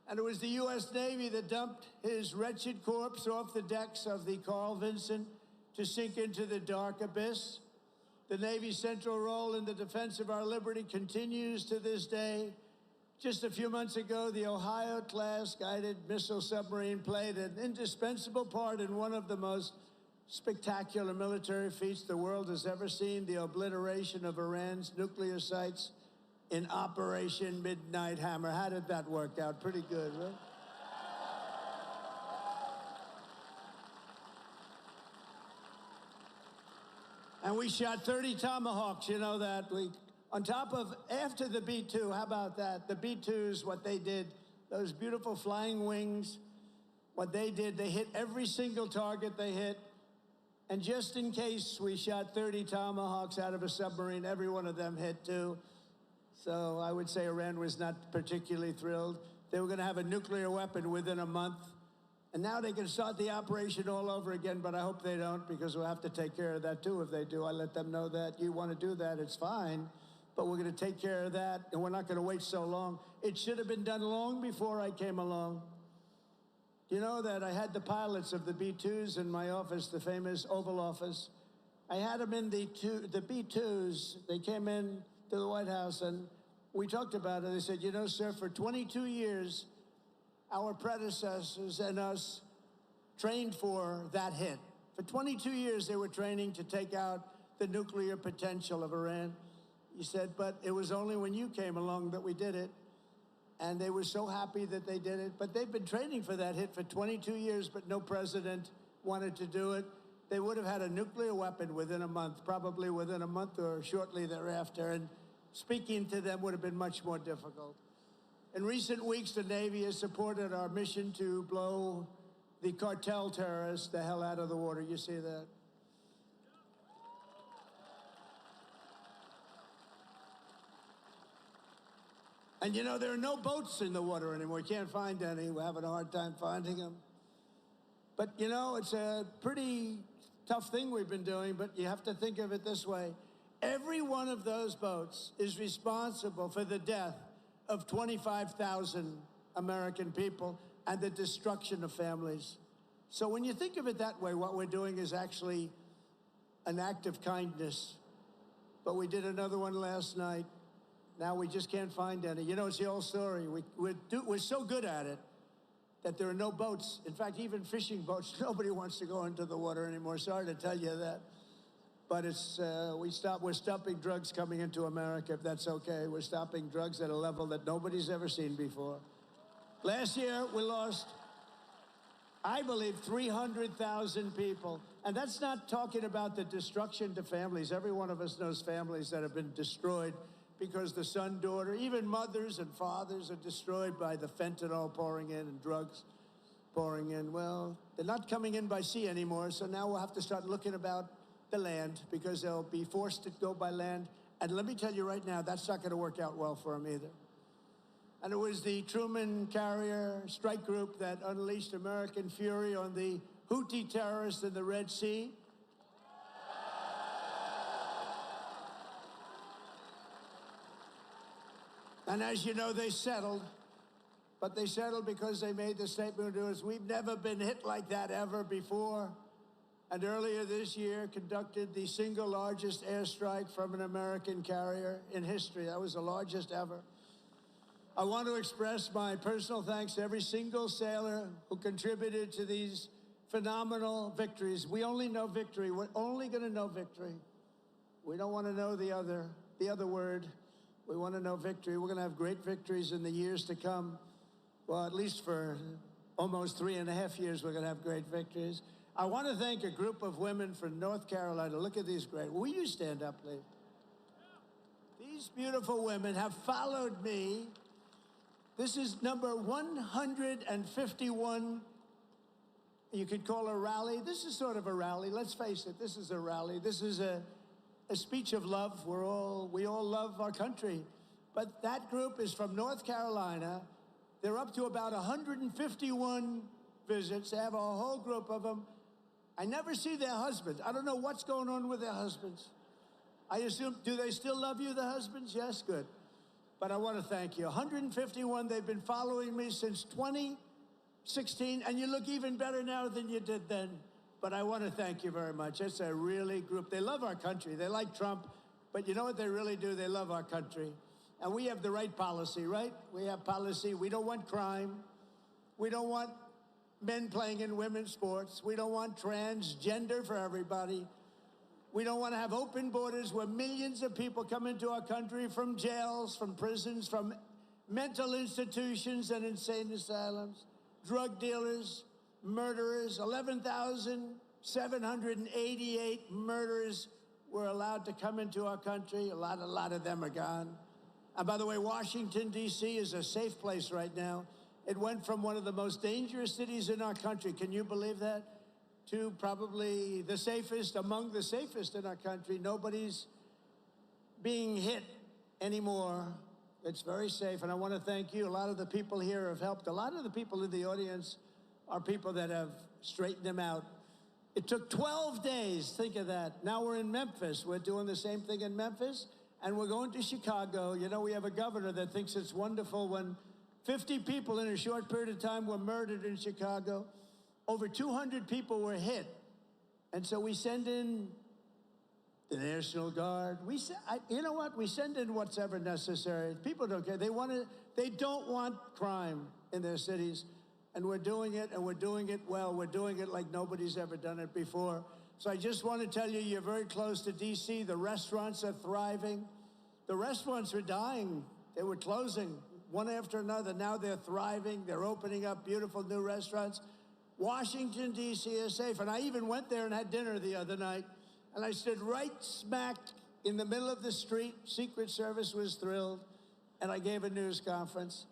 And it was the U.S. Navy that dumped his wretched corpse off the decks of the Carl Vinson to sink into the dark abyss. The Navy's central role in the defense of our liberty continues to this day. Just a few months ago, the Ohio-class guided missile submarine played an indispensable part in one of the most spectacular military feats the world has ever seen, the obliteration of Iran's nuclear sites in Operation Midnight Hammer. How did that work out? Pretty good, right? And we shot 30 Tomahawks, you know that. On top of, after the B-2, how about that? The B-2s, what they did, those beautiful flying wings, what they did, they hit every single target they hit. And just in case we shot 30 Tomahawks out of a submarine, every one of them hit too. So I would say Iran was not particularly thrilled. They were going to have a nuclear weapon within a month. And now they can start the operation all over again, but I hope they don't, because we'll have to take care of that too if they do. I let them know that you want to do that, it's fine, but we're going to take care of that, and we're not going to wait so long. It should have been done long before I came along. You know that I had the pilots of the B-2s in my office, the famous Oval Office. I had them in the B-2s. They came in to the White House, and we talked about it. They said, you know, sir, for 22 years, our predecessors and us trained for that hit. For 22 years, they were training to take out the nuclear potential of Iran. He said, but it was only when you came along that we did it. And they were so happy that they did it. But they've been training for that hit for 22 years, but no president wanted to do it. They would have had a nuclear weapon within a month, probably within a month or shortly thereafter. And speaking to them would have been much more difficult. In recent weeks, the Navy has supported our mission to blow the cartel terrorists the hell out of the water. You see that? And you know, there are no boats in the water anymore. You can't find any. We're having a hard time finding them. But you know, it's a pretty tough thing we've been doing, but you have to think of it this way. Every one of those boats is responsible for the death of 25,000 American people and the destruction of families. So when you think of it that way, what we're doing is actually an act of kindness. But we did another one last night. Now we just can't find any. You know, it's the old story. We're so good at it that there are no boats. In fact, even fishing boats, nobody wants to go into the water anymore. Sorry to tell you that. But it's, we're stopping drugs coming into America, if that's okay. We're stopping drugs at a level that nobody's ever seen before. Last year, we lost, I believe, 300,000 people. And that's not talking about the destruction to families. Every one of us knows families that have been destroyed because the son, daughter, even mothers and fathers are destroyed by the fentanyl pouring in and drugs pouring in. Well, they're not coming in by sea anymore, so now we'll have to start looking about the land because they'll be forced to go by land. And let me tell you right now, that's not going to work out well for them either. And it was the Truman Carrier strike group that unleashed American fury on the Houthi terrorists in the Red Sea. And as you know, they settled. But they settled because they made the statement to us, we've never been hit like that ever before. And earlier this year, conducted the single largest airstrike from an American carrier in history. That was the largest ever. I want to express my personal thanks to every single sailor who contributed to these phenomenal victories. We only know victory. We're only going to know victory. We don't want to know the other word. We want to know victory. We're going to have great victories in the years to come. Well, at least for almost 3.5 years, we're going to have great victories. I want to thank a group of women from North Carolina. Look at these great. Will you stand up, please? These beautiful women have followed me. This is number 151. You could call a rally. This is sort of a rally. Let's face it, this is a rally. This is a speech of love. We all love our country. But that group is from North Carolina. They're up to about 151 visits. They have a whole group of them. I never see their husbands. I don't know what's going on with their husbands. I assume, do they still love you, the husbands? Yes, good. But I want to thank you. 151, they've been following me since 2016, and you look even better now than you did then. But I want to thank you very much. It's a really group. They love our country. They like Trump, but you know what they really do? They love our country. And we have the right policy, right? We have policy. We don't want crime. We don't want men playing in women's sports. We don't want transgender for everybody. We don't want to have open borders where millions of people come into our country from jails, from prisons, from mental institutions and insane asylums, drug dealers, murderers. 11,788 murderers were allowed to come into our country. A lot of them are gone. And by the way, Washington, D.C. is a safe place right now. It went from one of the most dangerous cities in our country, can you believe that, to probably the safest, among the safest in our country. Nobody's being hit anymore. It's very safe, and I want to thank you. A lot of the people here have helped. A lot of the people in the audience are people that have straightened them out. It took 12 days, think of that. Now we're in Memphis. We're doing the same thing in Memphis, and we're going to Chicago. You know, we have a governor that thinks it's wonderful when 50 people in a short period of time were murdered in Chicago. Over 200 people were hit. And so we send in the National Guard. You know what? We send in what's ever necessary. People don't care. They don't want crime in their cities. and we're doing it, and we're doing it well. We're doing it like nobody's ever done it before. So I just want to tell you, you're very close to D.C. The restaurants are thriving. The restaurants were dying. They were closing one after another. Now they're thriving. They're opening up beautiful new restaurants. Washington, D.C. is safe. And I even went there and had dinner the other night. And I stood right smack in the middle of the street. Secret Service was thrilled. And I gave a news conference.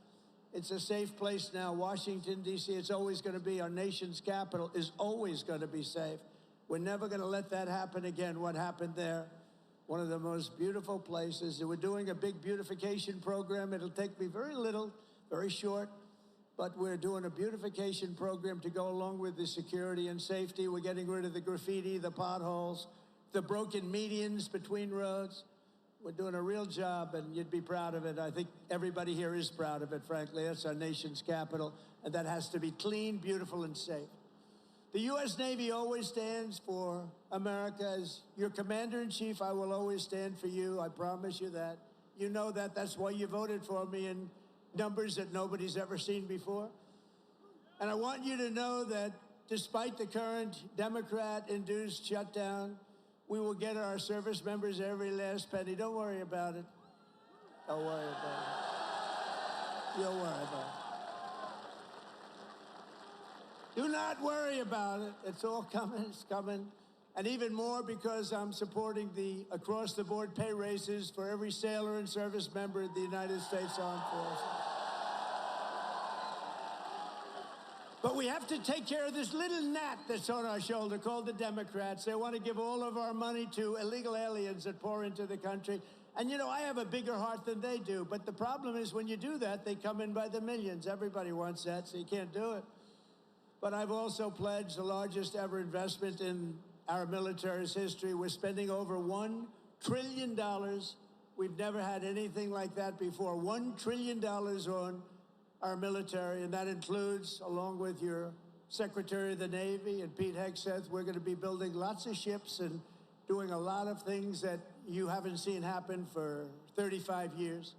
It's a safe place now. Washington, D.C., it's always going to be. Our nation's capital is always going to be safe. We're never going to let that happen again, what happened there. One of the most beautiful places. We're doing a big beautification program. It'll take me very little, very short, but we're doing a beautification program to go along with the security and safety. We're getting rid of the graffiti, the potholes, the broken medians between roads. We're doing a real job, and you'd be proud of it. I think everybody here is proud of it, frankly. That's our nation's capital, and that has to be clean, beautiful, and safe. The U.S. Navy always stands for America. As your commander-in-chief, I will always stand for you. I promise you that. You know that. That's why you voted for me in numbers that nobody's ever seen before. And I want you to know that despite the current Democrat-induced shutdown, we will get our service members every last penny. Don't worry about it. Don't worry about it. You'll worry about it. Do not worry about it. It's all coming. It's coming. And even more because I'm supporting the across-the-board pay raises for every sailor and service member of the United States Armed Forces. But we have to take care of this little gnat that's on our shoulder called the Democrats. They want to give all of our money to illegal aliens that pour into the country. And, you know, I have a bigger heart than they do. But the problem is when you do that, they come in by the millions. Everybody wants that, so you can't do it. But I've also pledged the largest ever investment in our military's history. We're spending over $1 trillion. We've never had anything like that before. $1 trillion on our military, and that includes, along with your Secretary of the Navy and Pete Hegseth, we're going to be building lots of ships and doing a lot of things that you haven't seen happen for 35 years.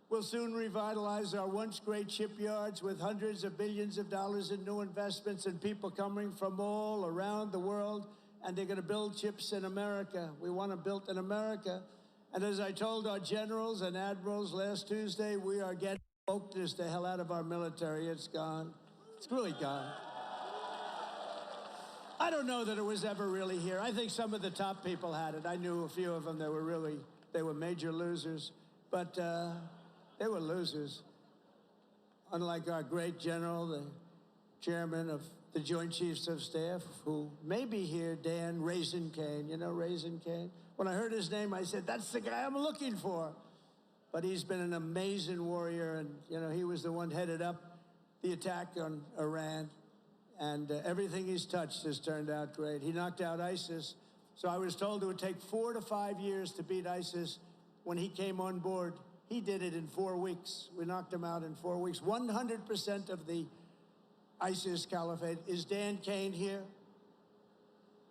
We'll soon revitalize our once great shipyards with hundreds of billions of dollars in new investments and people coming from all around the world, and they're going to build ships in America. We want them built in America. And as I told our generals and admirals last Tuesday, we are getting focused the hell out of our military. It's gone. It's really gone. I don't know that it was ever really here. I think some of the top people had it. I knew a few of them that were they were major losers. But they were losers. Unlike our great general, the chairman of the Joint Chiefs of Staff, who may be here, Dan Raisin Cain. You know Raisin Cain? When I heard his name, I said, that's the guy I'm looking for. But he's been an amazing warrior, and, you know, he was the one headed up the attack on Iran. And everything he's touched has turned out great. He knocked out ISIS. So I was told it would take 4 to 5 years to beat ISIS. When he came on board, he did it in 4 weeks. We knocked him out in 4 weeks. 100% of the ISIS caliphate. Is Dan Cain here?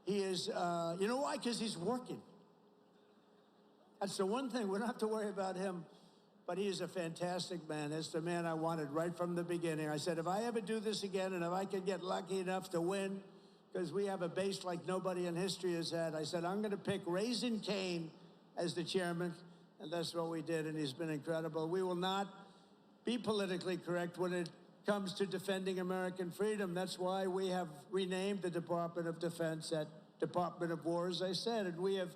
He is, you know why? Because he's working. That's the one thing. We don't have to worry about him. But he is a fantastic man. That's the man I wanted right from the beginning. I said, if I ever do this again and if I can get lucky enough to win, because we have a base like nobody in history has had, I said, I'm going to pick Raisin Cain as the chairman. And that's what we did, and he's been incredible. We will not be politically correct when it comes to defending American freedom. That's why we have renamed the Department of Defense at Department of War, as I said, and we have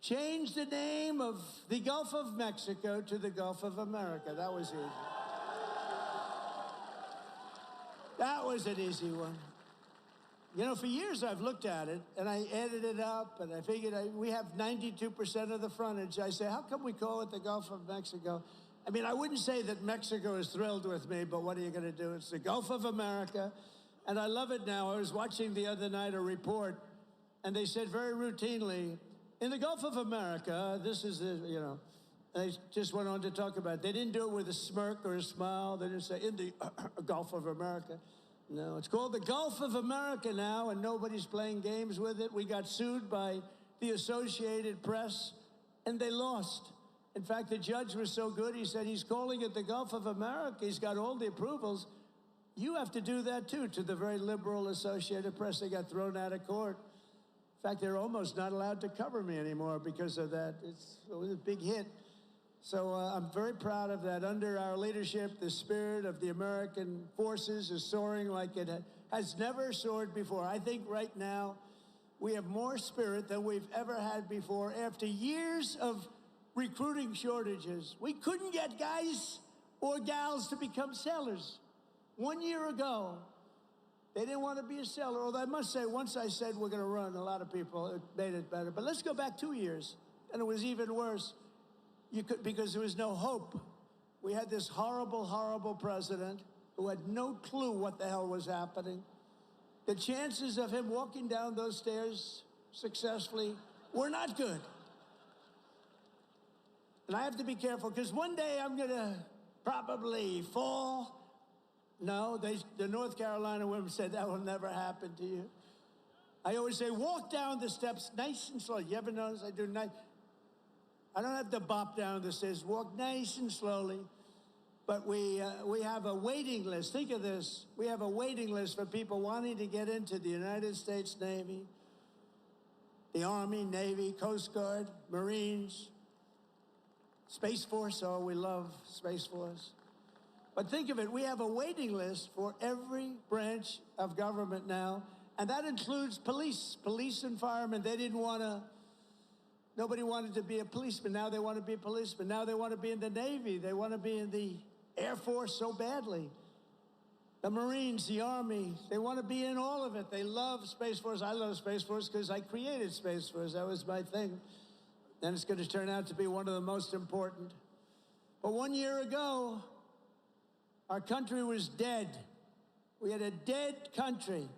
changed the name of the Gulf of Mexico to the Gulf of America. That was easy. That was an easy one. You know, for years I've looked at it, and I added it up, and I figured we have 92% of the frontage. I say, how come we call it the Gulf of Mexico? I mean, I wouldn't say that Mexico is thrilled with me, but what are you going to do? It's the Gulf of America, and I love it now. I was watching the other night a report, and they said very routinely, in the Gulf of America, this is the, you know, they just went on to talk about it. They didn't do it with a smirk or a smile. They didn't say, in the Gulf of America. No, it's called the Gulf of America now, and nobody's playing games with it. We got sued by the Associated Press, and they lost. In fact, the judge was so good, he said he's calling it the Gulf of America. He's got all the approvals, You have to do that too to the very liberal Associated Press. They got thrown out of court. In fact, they're almost not allowed to cover me anymore because of that. It was a big hit. So I'm very proud of that. Under our leadership, the spirit of the American forces is soaring like it has never soared before. I think right now we have more spirit than we've ever had before. After years of recruiting shortages, we couldn't get guys or gals to become sailors. 1 year ago, they didn't want to be a sailor. Although I must say, once I said we're going to run, a lot of people, it made it better. But let's go back 2 years, and it was even worse. Because there was no hope. We had this horrible, horrible president who had no clue what the hell was happening. The chances of him walking down those stairs successfully were not good. And I have to be careful, because one day I'm going to probably fall. No, the North Carolina women said that will never happen to you. I always say, walk down the steps nice and slow. You ever notice I do nice? I don't have to bop down the stairs. Walk nice and slowly. But we have a waiting list. Think of this. We have a waiting list for people wanting to get into the United States Navy, the Army, Navy, Coast Guard, Marines, Space Force. Oh, we love Space Force. But think of it. We have a waiting list for every branch of government now. And that includes police and firemen. They didn't want to. Nobody wanted to be a policeman. Now they want to be a policeman. Now they want to be in the Navy. They want to be in the Air Force so badly. The Marines, the Army, they want to be in all of it. They love Space Force. I love Space Force because I created Space Force. That was my thing. And it's going to turn out to be one of the most important. But 1 year ago, our country was dead. We had a dead country.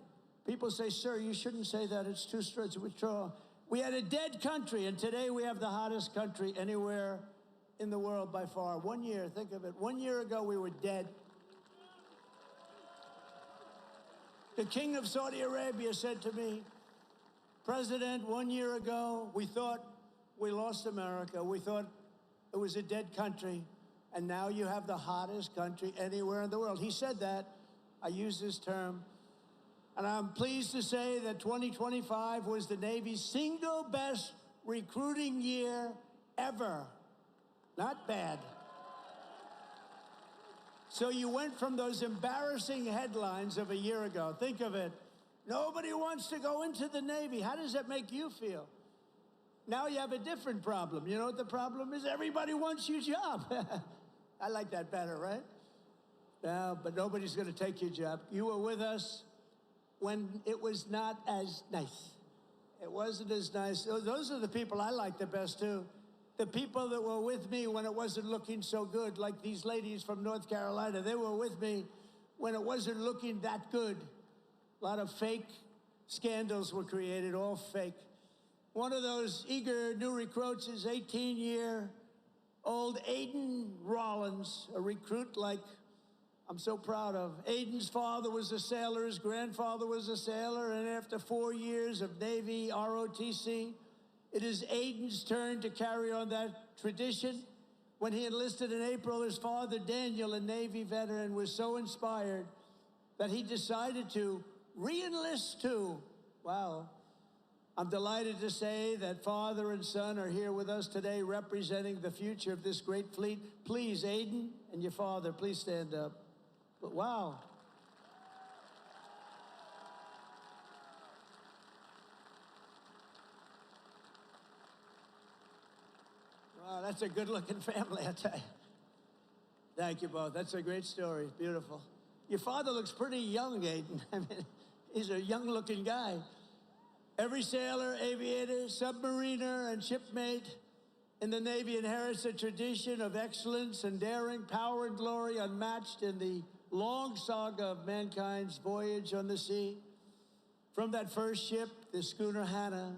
People say, sir, you shouldn't say that. It's too straight to withdraw. We had a dead country, and today we have the hottest country anywhere in the world by far. 1 year, think of it. 1 year ago, we were dead. The king of Saudi Arabia said to me, President, 1 year ago, we thought we lost America. We thought it was a dead country, and now you have the hottest country anywhere in the world. He said that. I use this term. And I'm pleased to say that 2025 was the Navy's single best recruiting year ever. Not bad. So you went from those embarrassing headlines of a year ago. Think of it. Nobody wants to go into the Navy. How does that make you feel? Now you have a different problem. You know what the problem is? Everybody wants your job. I like that better, right? No, but nobody's going to take your job. You were with us when it was not as nice. It wasn't as nice. Those are the people I like the best, too. The people that were with me when it wasn't looking so good, like these ladies from North Carolina. They were with me when it wasn't looking that good. A lot of fake scandals were created, all fake. One of those eager new recruits is 18-year-old Aiden Rollins, a recruit like I'm so proud of. Aiden's father was a sailor, his grandfather was a sailor, and after 4 years of Navy ROTC, it is Aiden's turn to carry on that tradition. When he enlisted in April, his father, Daniel, a Navy veteran, was so inspired that he decided to re-enlist too. Wow. I'm delighted to say that father and son are here with us today representing the future of this great fleet. Please, Aiden and your father, please stand up. But wow. Wow, that's a good-looking family, I tell you. Thank you both. That's a great story. Beautiful. Your father looks pretty young, Aiden. I mean, he's a young-looking guy. Every sailor, aviator, submariner, and shipmate in the Navy inherits a tradition of excellence and daring, power and glory unmatched in the long saga of mankind's voyage on the sea. From that first ship, the schooner Hannah,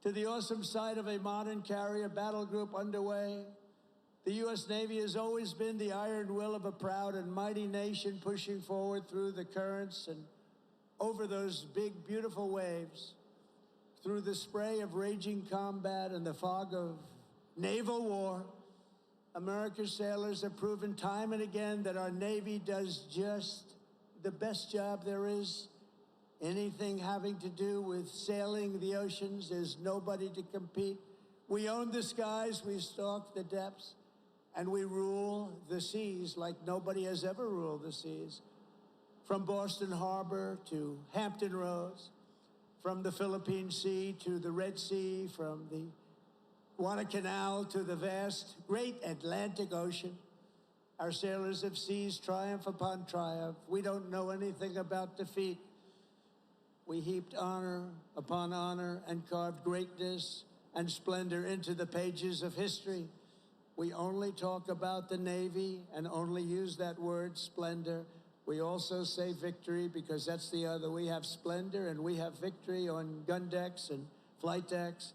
to the awesome sight of a modern carrier battle group underway, the U.S. Navy has always been the iron will of a proud and mighty nation pushing forward through the currents and over those big, beautiful waves, through the spray of raging combat and the fog of naval war. America's sailors have proven time and again that our Navy does just the best job there is. Anything having to do with sailing the oceans, there's nobody to compete. We own the skies, we stalk the depths, and we rule the seas like nobody has ever ruled the seas. From Boston Harbor to Hampton Roads, from the Philippine Sea to the Red Sea, from the Guadalcanal to the vast, great Atlantic Ocean. Our sailors have seized triumph upon triumph. We don't know anything about defeat. We heaped honor upon honor and carved greatness and splendor into the pages of history. We only talk about the Navy and only use that word, splendor. We also say victory because that's the other. We have splendor and we have victory on gun decks and flight decks,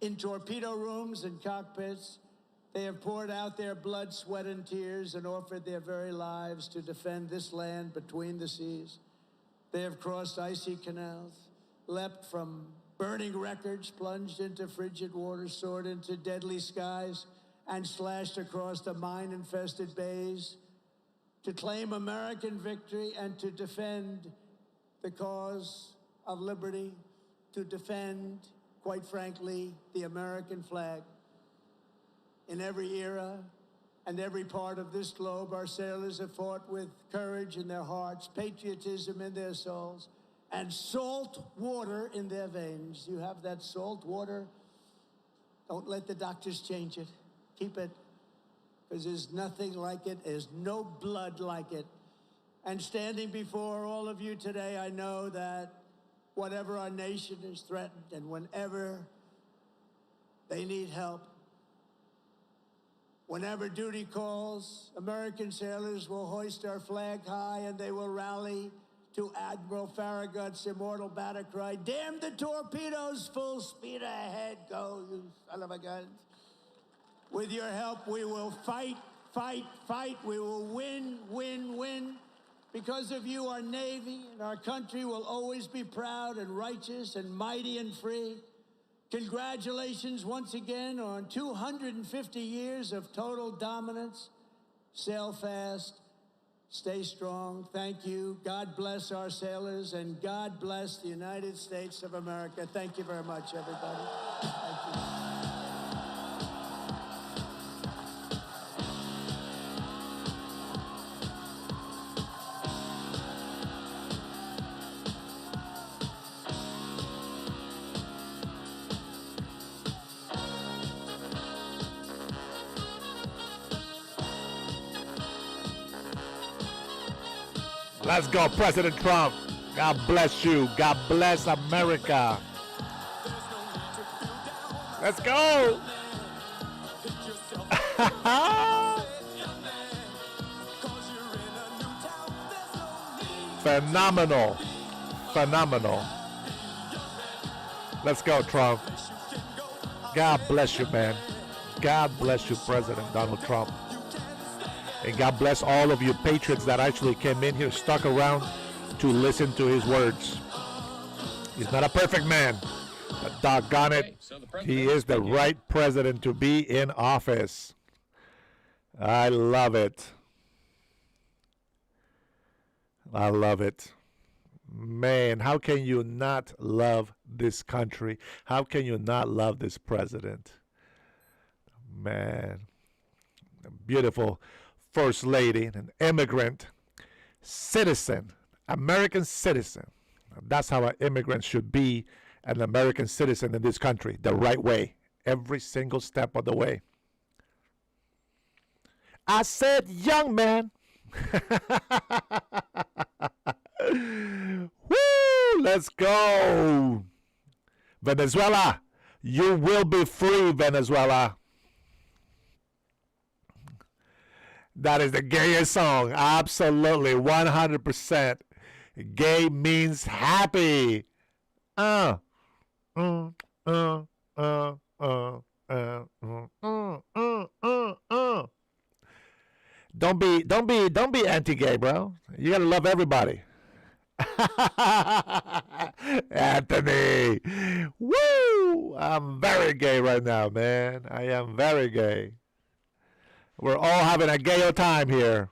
in torpedo rooms and cockpits. They have poured out their blood, sweat, and tears and offered their very lives to defend this land between the seas. They have crossed icy canals, leapt from burning wreckage, plunged into frigid waters, soared into deadly skies, and slashed across the mine-infested bays to claim American victory and to defend the cause of liberty, to defend, quite frankly, the American flag. In every era and every part of this globe, our sailors have fought with courage in their hearts, patriotism in their souls, and salt water in their veins. You have that salt water. Don't let the doctors change it. Keep it, because there's nothing like it. There's no blood like it. And standing before all of you today, I know that whatever our nation is threatened and whenever they need help, whenever duty calls, American sailors will hoist our flag high and they will rally to Admiral Farragut's immortal battle cry, "Damn the torpedoes, full speed ahead, go, you son of a gun." With your help, we will fight, fight, fight. We will win, win, win. Because of you, our Navy and our country will always be proud and righteous and mighty and free. Congratulations once again on 250 years of total dominance. Sail fast, stay strong. Thank you. God bless our sailors, and God bless the United States of America. Thank you very much, everybody. Thank you. Let's go, President Trump. God bless you. God bless America. Let's go. Phenomenal. Phenomenal. Let's go, Trump. God bless you, man. God bless you, President Donald Trump. And God bless all of you patriots that actually came in here, stuck around to listen to his words. He's not a perfect man, but doggone it, he is the right president to be in office. I love it. I love it. Man, how can you not love this country? How can you not love this president? Man, beautiful First Lady, an immigrant, citizen, American citizen. That's how an immigrant should be, an American citizen in this country, the right way, every single step of the way. I said, young man. Woo! Let's go. Venezuela, you will be free, Venezuela. That is the gayest song. Absolutely, 100%. Gay means happy. Don't be anti-gay, bro. You gotta love everybody. Anthony, woo! I'm very gay right now, man. I am very gay. We're all having a gay time here.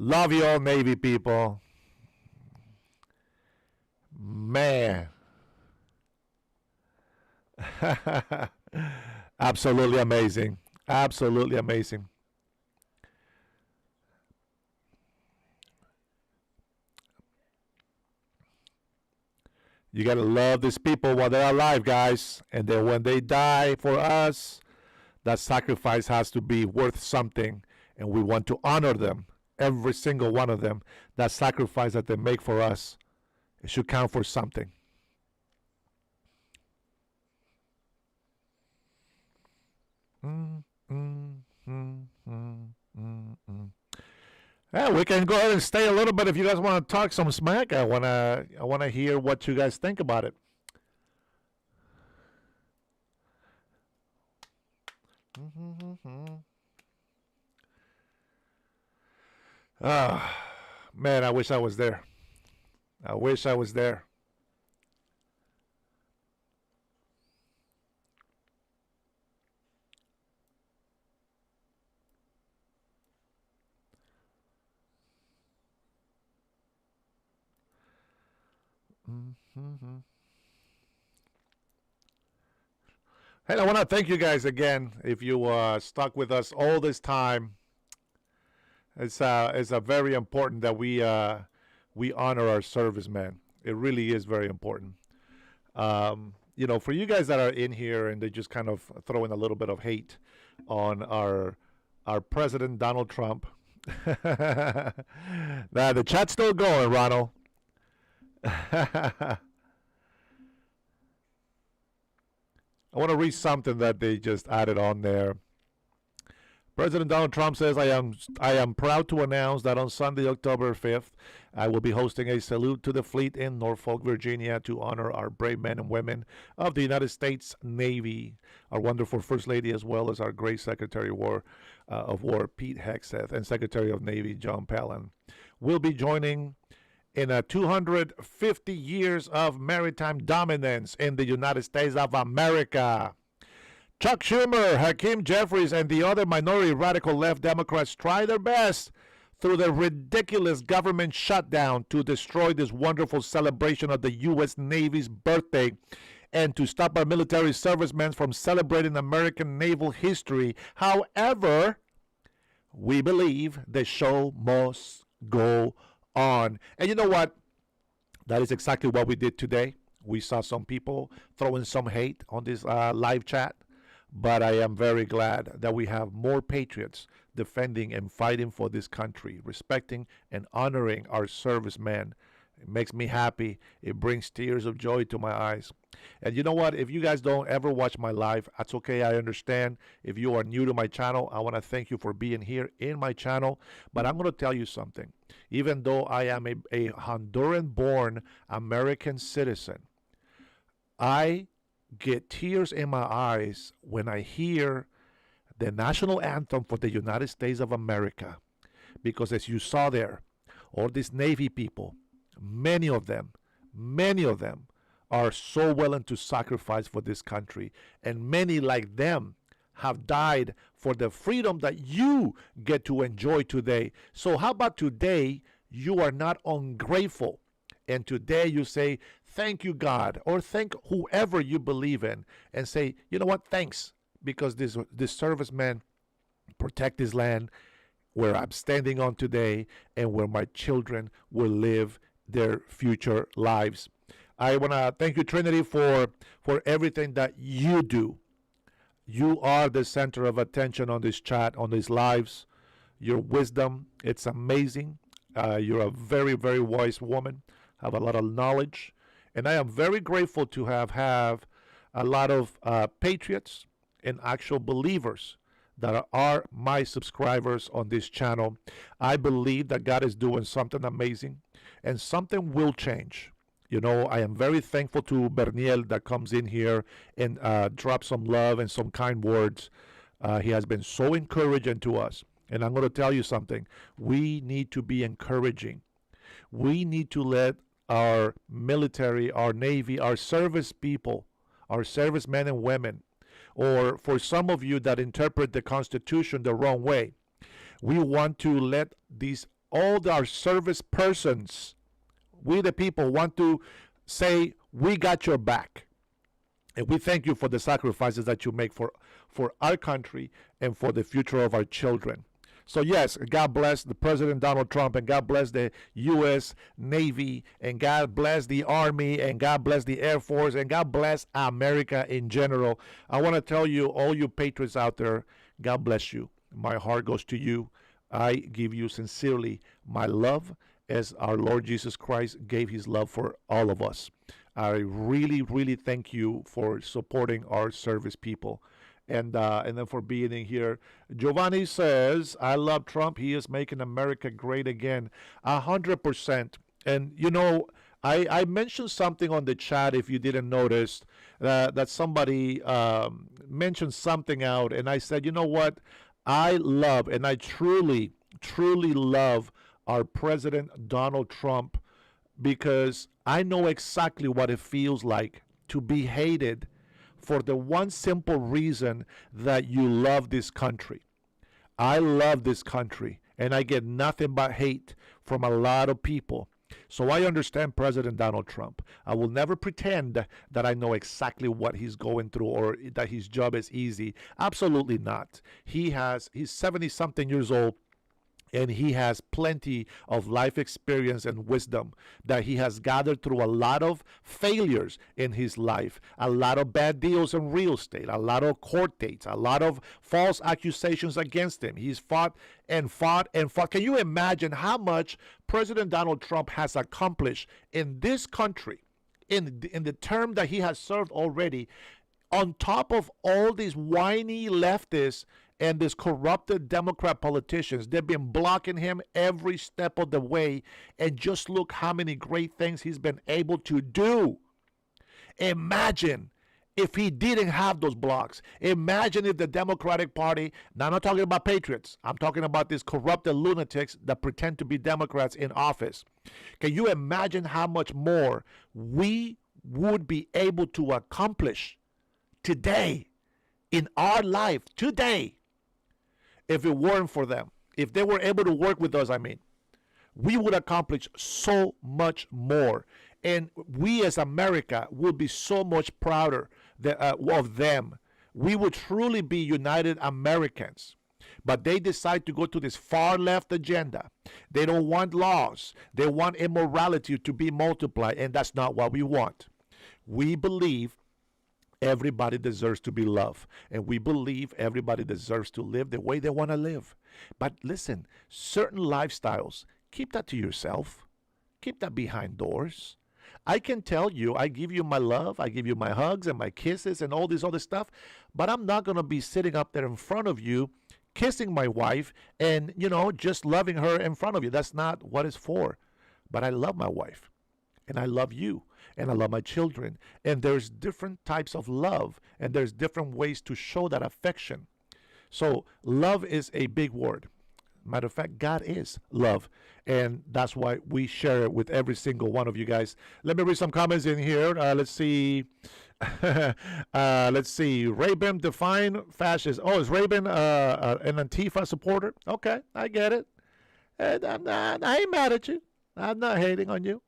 Love you all, Navy people. Man. Absolutely amazing. Absolutely amazing. You got to love these people while they're alive, guys. And then when they die for us, that sacrifice has to be worth something. And we want to honor them, every single one of them. That sacrifice that they make for us, it should count for something. Yeah, we can go ahead and stay a little bit if you guys want to talk some smack. I wanna hear what you guys think about it. Ah, man, I wish I was there. I wish I was there. Hey, I want to thank you guys again. If you stuck with us all this time, it's very important that we honor our servicemen. It really is very important. You know, for you guys that are in here and they just kind of throwing a little bit of hate on our president Donald Trump. Now the chat's still going, Ronald. I want to read something that they just added on there. President Donald Trump says, I am proud to announce that on Sunday, October 5th, I will be hosting a salute to the fleet in Norfolk, Virginia to honor our brave men and women of the United States Navy, our wonderful First Lady, as well as our great Secretary of War, Pete Hegseth, and Secretary of Navy, John Palin. We'll be joining in 250 years of maritime dominance in the United States of America. Chuck Schumer, Hakeem Jeffries, and the other minority radical left Democrats try their best through the ridiculous government shutdown to destroy this wonderful celebration of the U.S. Navy's birthday and to stop our military servicemen from celebrating American naval history. However, we believe the show must go on. And you know what? That is exactly what we did today. We saw some people throwing some hate on this live chat, but I am very glad that we have more patriots defending and fighting for this country, respecting and honoring our servicemen. It makes me happy. It brings tears of joy to my eyes. And you know what? If you guys don't ever watch my live, that's okay. I understand. If you are new to my channel, I want to thank you for being here in my channel. But I'm going to tell you something. Even though I am a Honduran-born American citizen, I get tears in my eyes when I hear the national anthem for the United States of America. Because as you saw there, all these Navy people, many of them are so willing to sacrifice for this country. And many like them have died for the freedom that you get to enjoy today. So how about today you are not ungrateful, and today you say, thank you, God, or thank whoever you believe in, and say, you know what, thanks, because this servicemen protect this land where I'm standing on today and where my children will live their future lives. I want to thank you, Trinity, for everything that you do. You are the center of attention on this chat, on these lives. Your wisdom, it's amazing. You're a very, very wise woman, have a lot of knowledge. And I am very grateful to have a lot of patriots and actual believers that are my subscribers on this channel. I believe that God is doing something amazing and something will change. You know, I am very thankful to Berniel that comes in here and drops some love and some kind words. He has been so encouraging to us. And I'm going to tell you something. We need to be encouraging. We need to let our military, our Navy, our service people, our servicemen and women, or for some of you that interpret the Constitution the wrong way, we want to let these all our service persons, we the people want to say, we got your back. And we thank you for the sacrifices that you make for our country and for the future of our children. So yes, God bless the President Donald Trump, and God bless the U.S. Navy, and God bless the Army, and God bless the Air Force, and God bless America in general. I want to tell you, all you patriots out there, God bless you. My heart goes to you. I give you sincerely my love, as our Lord Jesus Christ gave his love for all of us. I really, really thank you for supporting our service people. And then for being in here. Giovanni says, I love Trump. He is making America great again. 100%. And, you know, I mentioned something on the chat, if you didn't notice, that somebody mentioned something out. And I said, you know what? I love, and I truly, truly love our President Donald Trump, because I know exactly what it feels like to be hated for the one simple reason that you love this country. I love this country, and I get nothing but hate from a lot of people. So I understand President Donald Trump. I will never pretend that I know exactly what he's going through or that his job is easy. Absolutely not. He's 70-something years old, and he has plenty of life experience and wisdom that he has gathered through a lot of failures in his life, a lot of bad deals in real estate, a lot of court dates, a lot of false accusations against him. He's fought and fought and fought. Can you imagine how much President Donald Trump has accomplished in this country in the term that he has served already, on top of all these whiny leftists and these corrupted Democrat politicians? They've been blocking him every step of the way. And just look how many great things he's been able to do. Imagine if he didn't have those blocks. Imagine if the Democratic Party, now I'm not talking about patriots, I'm talking about these corrupted lunatics that pretend to be Democrats in office. Can you imagine how much more we would be able to accomplish today, in our life today, if it weren't for them? If they were able to work with us, we would accomplish so much more. And we as America would be so much prouder of them. We would truly be united Americans. But they decide to go to this far left agenda. They don't want laws. They want immorality to be multiplied. And that's not what we want. We believe everybody deserves to be loved. And we believe everybody deserves to live the way they want to live. But listen, certain lifestyles, keep that to yourself. Keep that behind doors. I can tell you, I give you my love, I give you my hugs and my kisses and all this other stuff, but I'm not going to be sitting up there in front of you, kissing my wife and, just loving her in front of you. That's not what it's for. But I love my wife, and I love you, and I love my children. And there's different types of love, and there's different ways to show that affection. So love is a big word. Matter of fact, God is love. And that's why we share it with every single one of you guys. Let me read some comments in here. Let's see. Let's see. Rabin, define fascist. Oh, is Rabin an Antifa supporter? Okay, I get it. And I ain't mad at you. I'm not hating on you.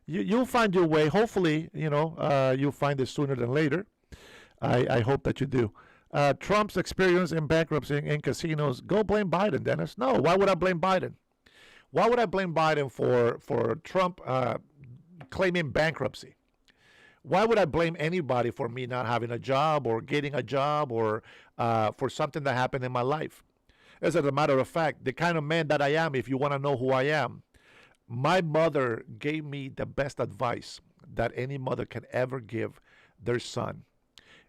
You'll find your way. Hopefully, you'll find it sooner than later. I hope that you do. Trump's experience in bankruptcy in casinos. Go blame Biden, Dennis. No, why would I blame Biden? Why would I blame Biden for Trump claiming bankruptcy? Why would I blame anybody for me not having a job or getting a job or for something that happened in my life? As a matter of fact, the kind of man that I am, if you want to know who I am, my mother gave me the best advice that any mother can ever give their son.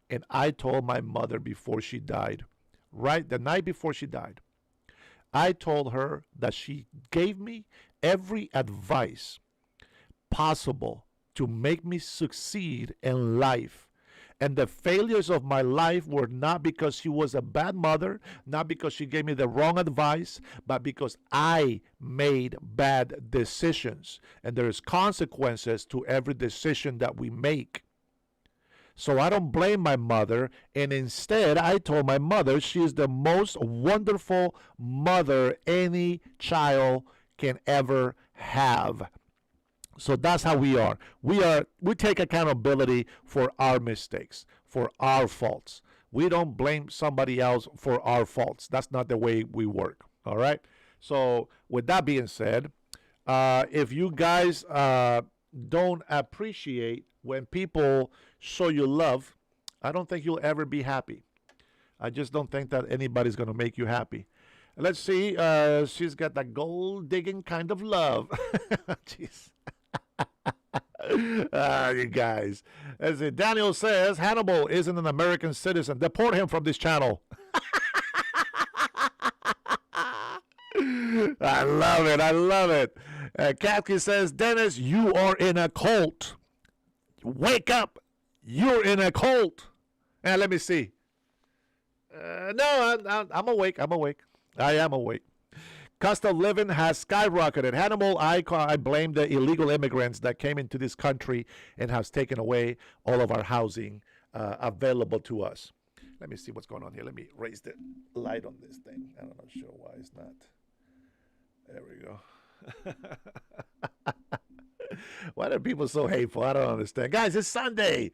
And I told my mother before she died, right the night before she died, I told her that she gave me every advice possible to make me succeed in life. And the failures of my life were not because she was a bad mother, not because she gave me the wrong advice, but because I made bad decisions. And there's consequences to every decision that we make. So I don't blame my mother, and instead I told my mother she is the most wonderful mother any child can ever have. So that's how we are. We take accountability for our mistakes, for our faults. We don't blame somebody else for our faults. That's not the way we work. All right. So with that being said, if you guys don't appreciate when people show you love, I don't think you'll ever be happy. I just don't think that anybody's going to make you happy. Let's see. She's got that gold digging kind of love. Jeez. You guys. As Daniel says, Hannibal isn't an American citizen. Deport him from this channel. I love it. I love it. Kathy says, Dennis, you are in a cult. Wake up. You're in a cult. And let me see. No, I'm awake. I'm awake. I am awake. Cost of living has skyrocketed. Hannibal, I blame the illegal immigrants that came into this country and has taken away all of our housing available to us. Let me see what's going on here. Let me raise the light on this thing. I'm not sure why it's not. There we go. Why are people so hateful? I don't understand. Guys, it's Sunday.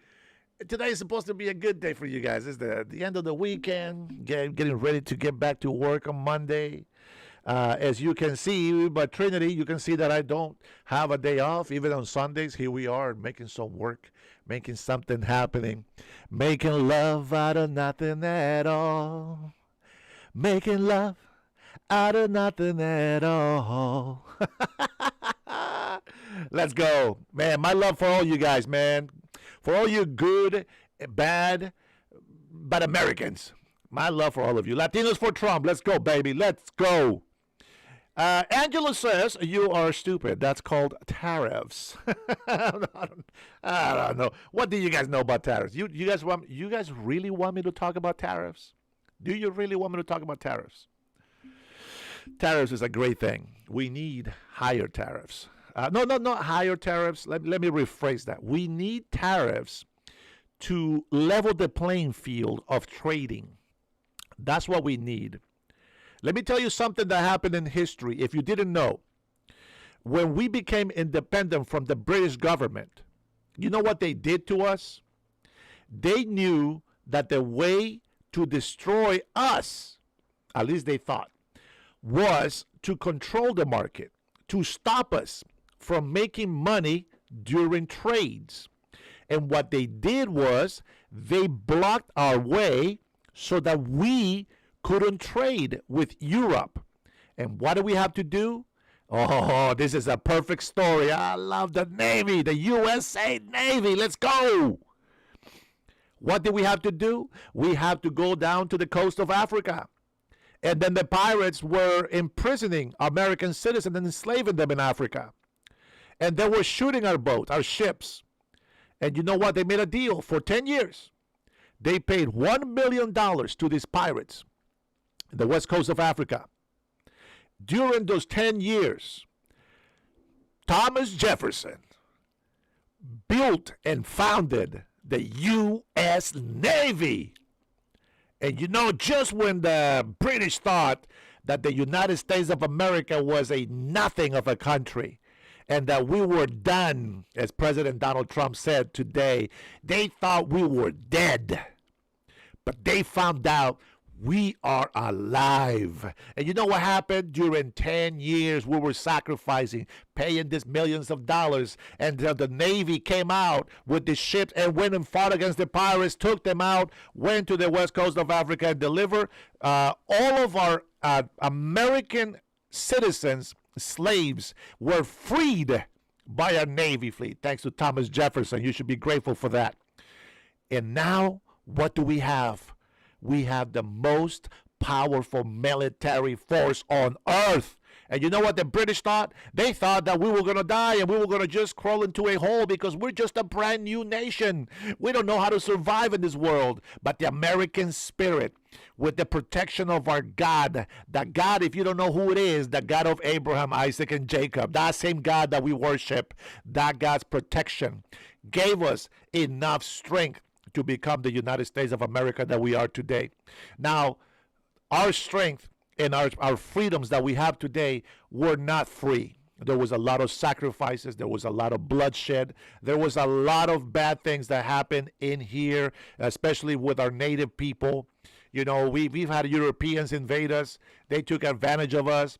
Today is supposed to be a good day for you guys. It's the end of the weekend, getting ready to get back to work on Monday. As you can see, but Trinity, you can see that I don't have a day off. Even on Sundays, here we are making some work, making something happening, making love out of nothing at all. Making love out of nothing at all. Let's go. Man, my love for all you guys, man. For all you good, bad, but Americans. My love for all of you. Latinos for Trump. Let's go, baby. Let's go. Angela says, you are stupid. That's called tariffs. I don't know. What do you guys know about tariffs? You guys really want me to talk about tariffs? Do you really want me to talk about tariffs? Tariffs is a great thing. We need higher tariffs. No, not higher tariffs. Let me rephrase that. We need tariffs to level the playing field of trading. That's what we need. Let me tell you something that happened in history, if you didn't know. When we became independent from the British government, you know what they did to us? They knew that the way to destroy us, at least they thought, was to control the market, to stop us from making money during trades. And what they did was they blocked our way so that we couldn't trade with Europe. And what do we have to do? Oh, this is a perfect story. I love the Navy, the USA Navy. Let's go. What do we have to do? We have to go down to the coast of Africa. And then the pirates were imprisoning American citizens and enslaving them in Africa. And they were shooting our boats, our ships. And you know what? They made a deal for 10 years. They paid $1 million to these pirates in the west coast of Africa. During those 10 years, Thomas Jefferson built and founded the U.S. Navy. And you know, just when the British thought that the United States of America was a nothing of a country, and that we were done, as President Donald Trump said today, they thought we were dead. But they found out we are alive. And you know what happened? During 10 years, we were sacrificing, paying these millions of dollars. And the Navy came out with the ships and went and fought against the pirates, took them out, went to the west coast of Africa and delivered all of our American citizens, slaves, were freed by our Navy fleet, thanks to Thomas Jefferson. You should be grateful for that. And now, what do we have? We have the most powerful military force on earth. And you know what the British thought? They thought that we were going to die and we were going to just crawl into a hole because we're just a brand new nation. We don't know how to survive in this world. But the American spirit, with the protection of our God, the God, if you don't know who it is, the God of Abraham, Isaac, and Jacob, that same God that we worship, that God's protection gave us enough strength to become the United States of America that we are today. Now, our strength and our freedoms that we have today were not free. There was a lot of sacrifices. There was a lot of bloodshed. There was a lot of bad things that happened in here, especially with our native people. You know, we've had Europeans invade us. They took advantage of us.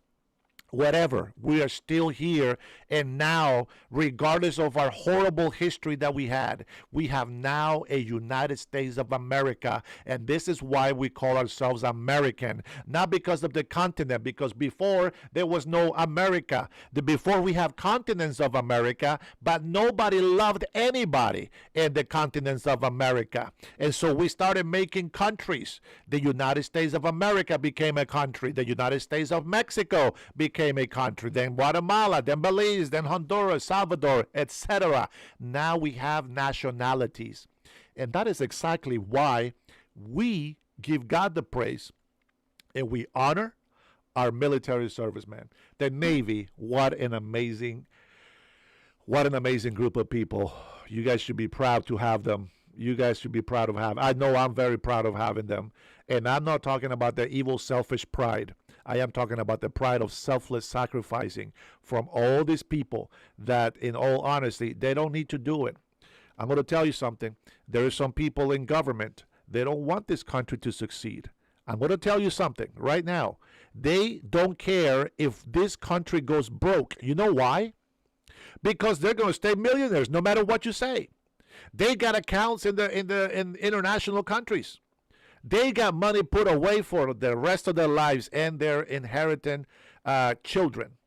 Whatever, we are still here, and now, regardless of our horrible history that we had, we have now a United States of America, and this is why we call ourselves American, not because of the continent, because before there was no America. Before we have continents of America, but nobody loved anybody in the continents of America, and so we started making countries. The United States of America became a country. The United States of Mexico became a country, then Guatemala, then Belize, then Honduras, Salvador, etc. Now we have nationalities. And that is exactly why we give God the praise and we honor our military servicemen. The Navy, what an amazing group of people. You guys should be proud to have them. You guys should be proud of having. I know I'm very proud of having them. And I'm not talking about the evil, selfish pride. I am talking about the pride of selfless sacrificing from all these people that, in all honesty, they don't need to do it. I'm going to tell you something. There are some people in government, they don't want this country to succeed. I'm going to tell you something right now. They don't care if this country goes broke. You know why? Because they're going to stay millionaires no matter what you say. They got accounts in international countries. They got money put away for the rest of their lives and their inheriting children.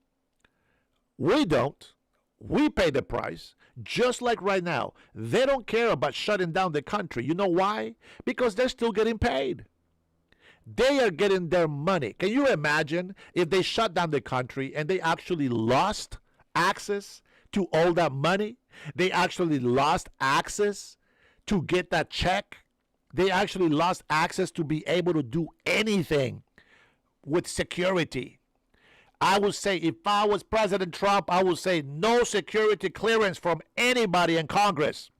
We don't. We pay the price. Just like right now, they don't care about shutting down the country. You know why? Because they're still getting paid. They are getting their money. Can you imagine if they shut down the country and they actually lost access to all that money? They actually lost access to get that check. They actually lost access to be able to do anything with security. I would say, if I was President Trump, I would say no security clearance from anybody in Congress.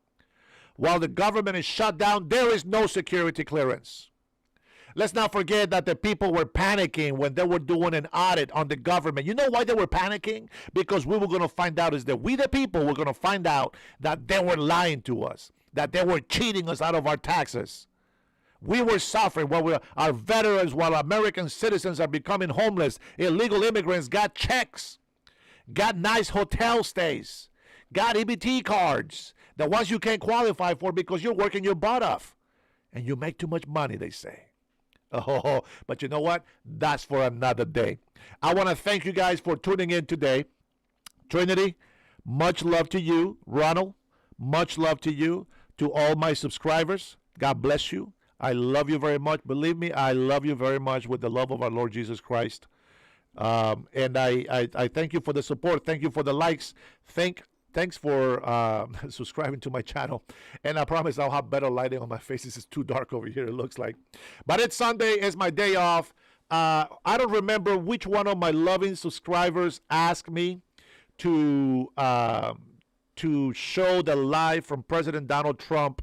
While the government is shut down, there is no security clearance. Let's not forget that the people were panicking when they were doing an audit on the government. You know why they were panicking? Because we were going to find out is that we the people were going to find out that they were lying to us, that they were cheating us out of our taxes. We were suffering while our veterans, while American citizens are becoming homeless. Illegal immigrants got checks, got nice hotel stays, got EBT cards, the ones you can't qualify for because you're working your butt off. And you make too much money, they say. Oh, but you know what? That's for another day. I want to thank you guys for tuning in today. Trinity, much love to you. Ronald, much love to you. To all my subscribers, God bless you. I love you very much. Believe me, I love you very much with the love of our Lord Jesus Christ. And I thank you for the support. Thank you for the likes. Thanks for subscribing to my channel. And I promise I'll have better lighting on my face. This is too dark over here, it looks like. But it's Sunday. It's my day off. I don't remember which one of my loving subscribers asked me to show the live from President Donald Trump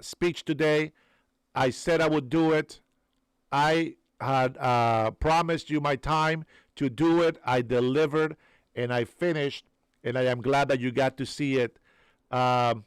speech today. I said I would do it. I had promised you my time to do it. I delivered and I finished. And I am glad that you got to see it. Much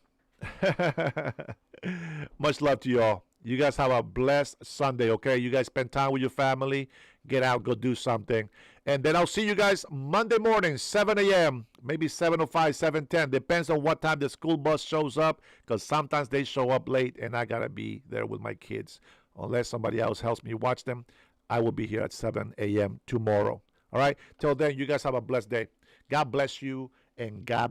love to you all. You guys have a blessed Sunday, okay? You guys spend time with your family. Get out, go do something. And then I'll see you guys Monday morning, 7 a.m., maybe 7:05, 7:10. Depends on what time the school bus shows up, because sometimes they show up late, and I got to be there with my kids. Unless somebody else helps me watch them, I will be here at 7 a.m. tomorrow. All right? Till then, you guys have a blessed day. God bless you, and God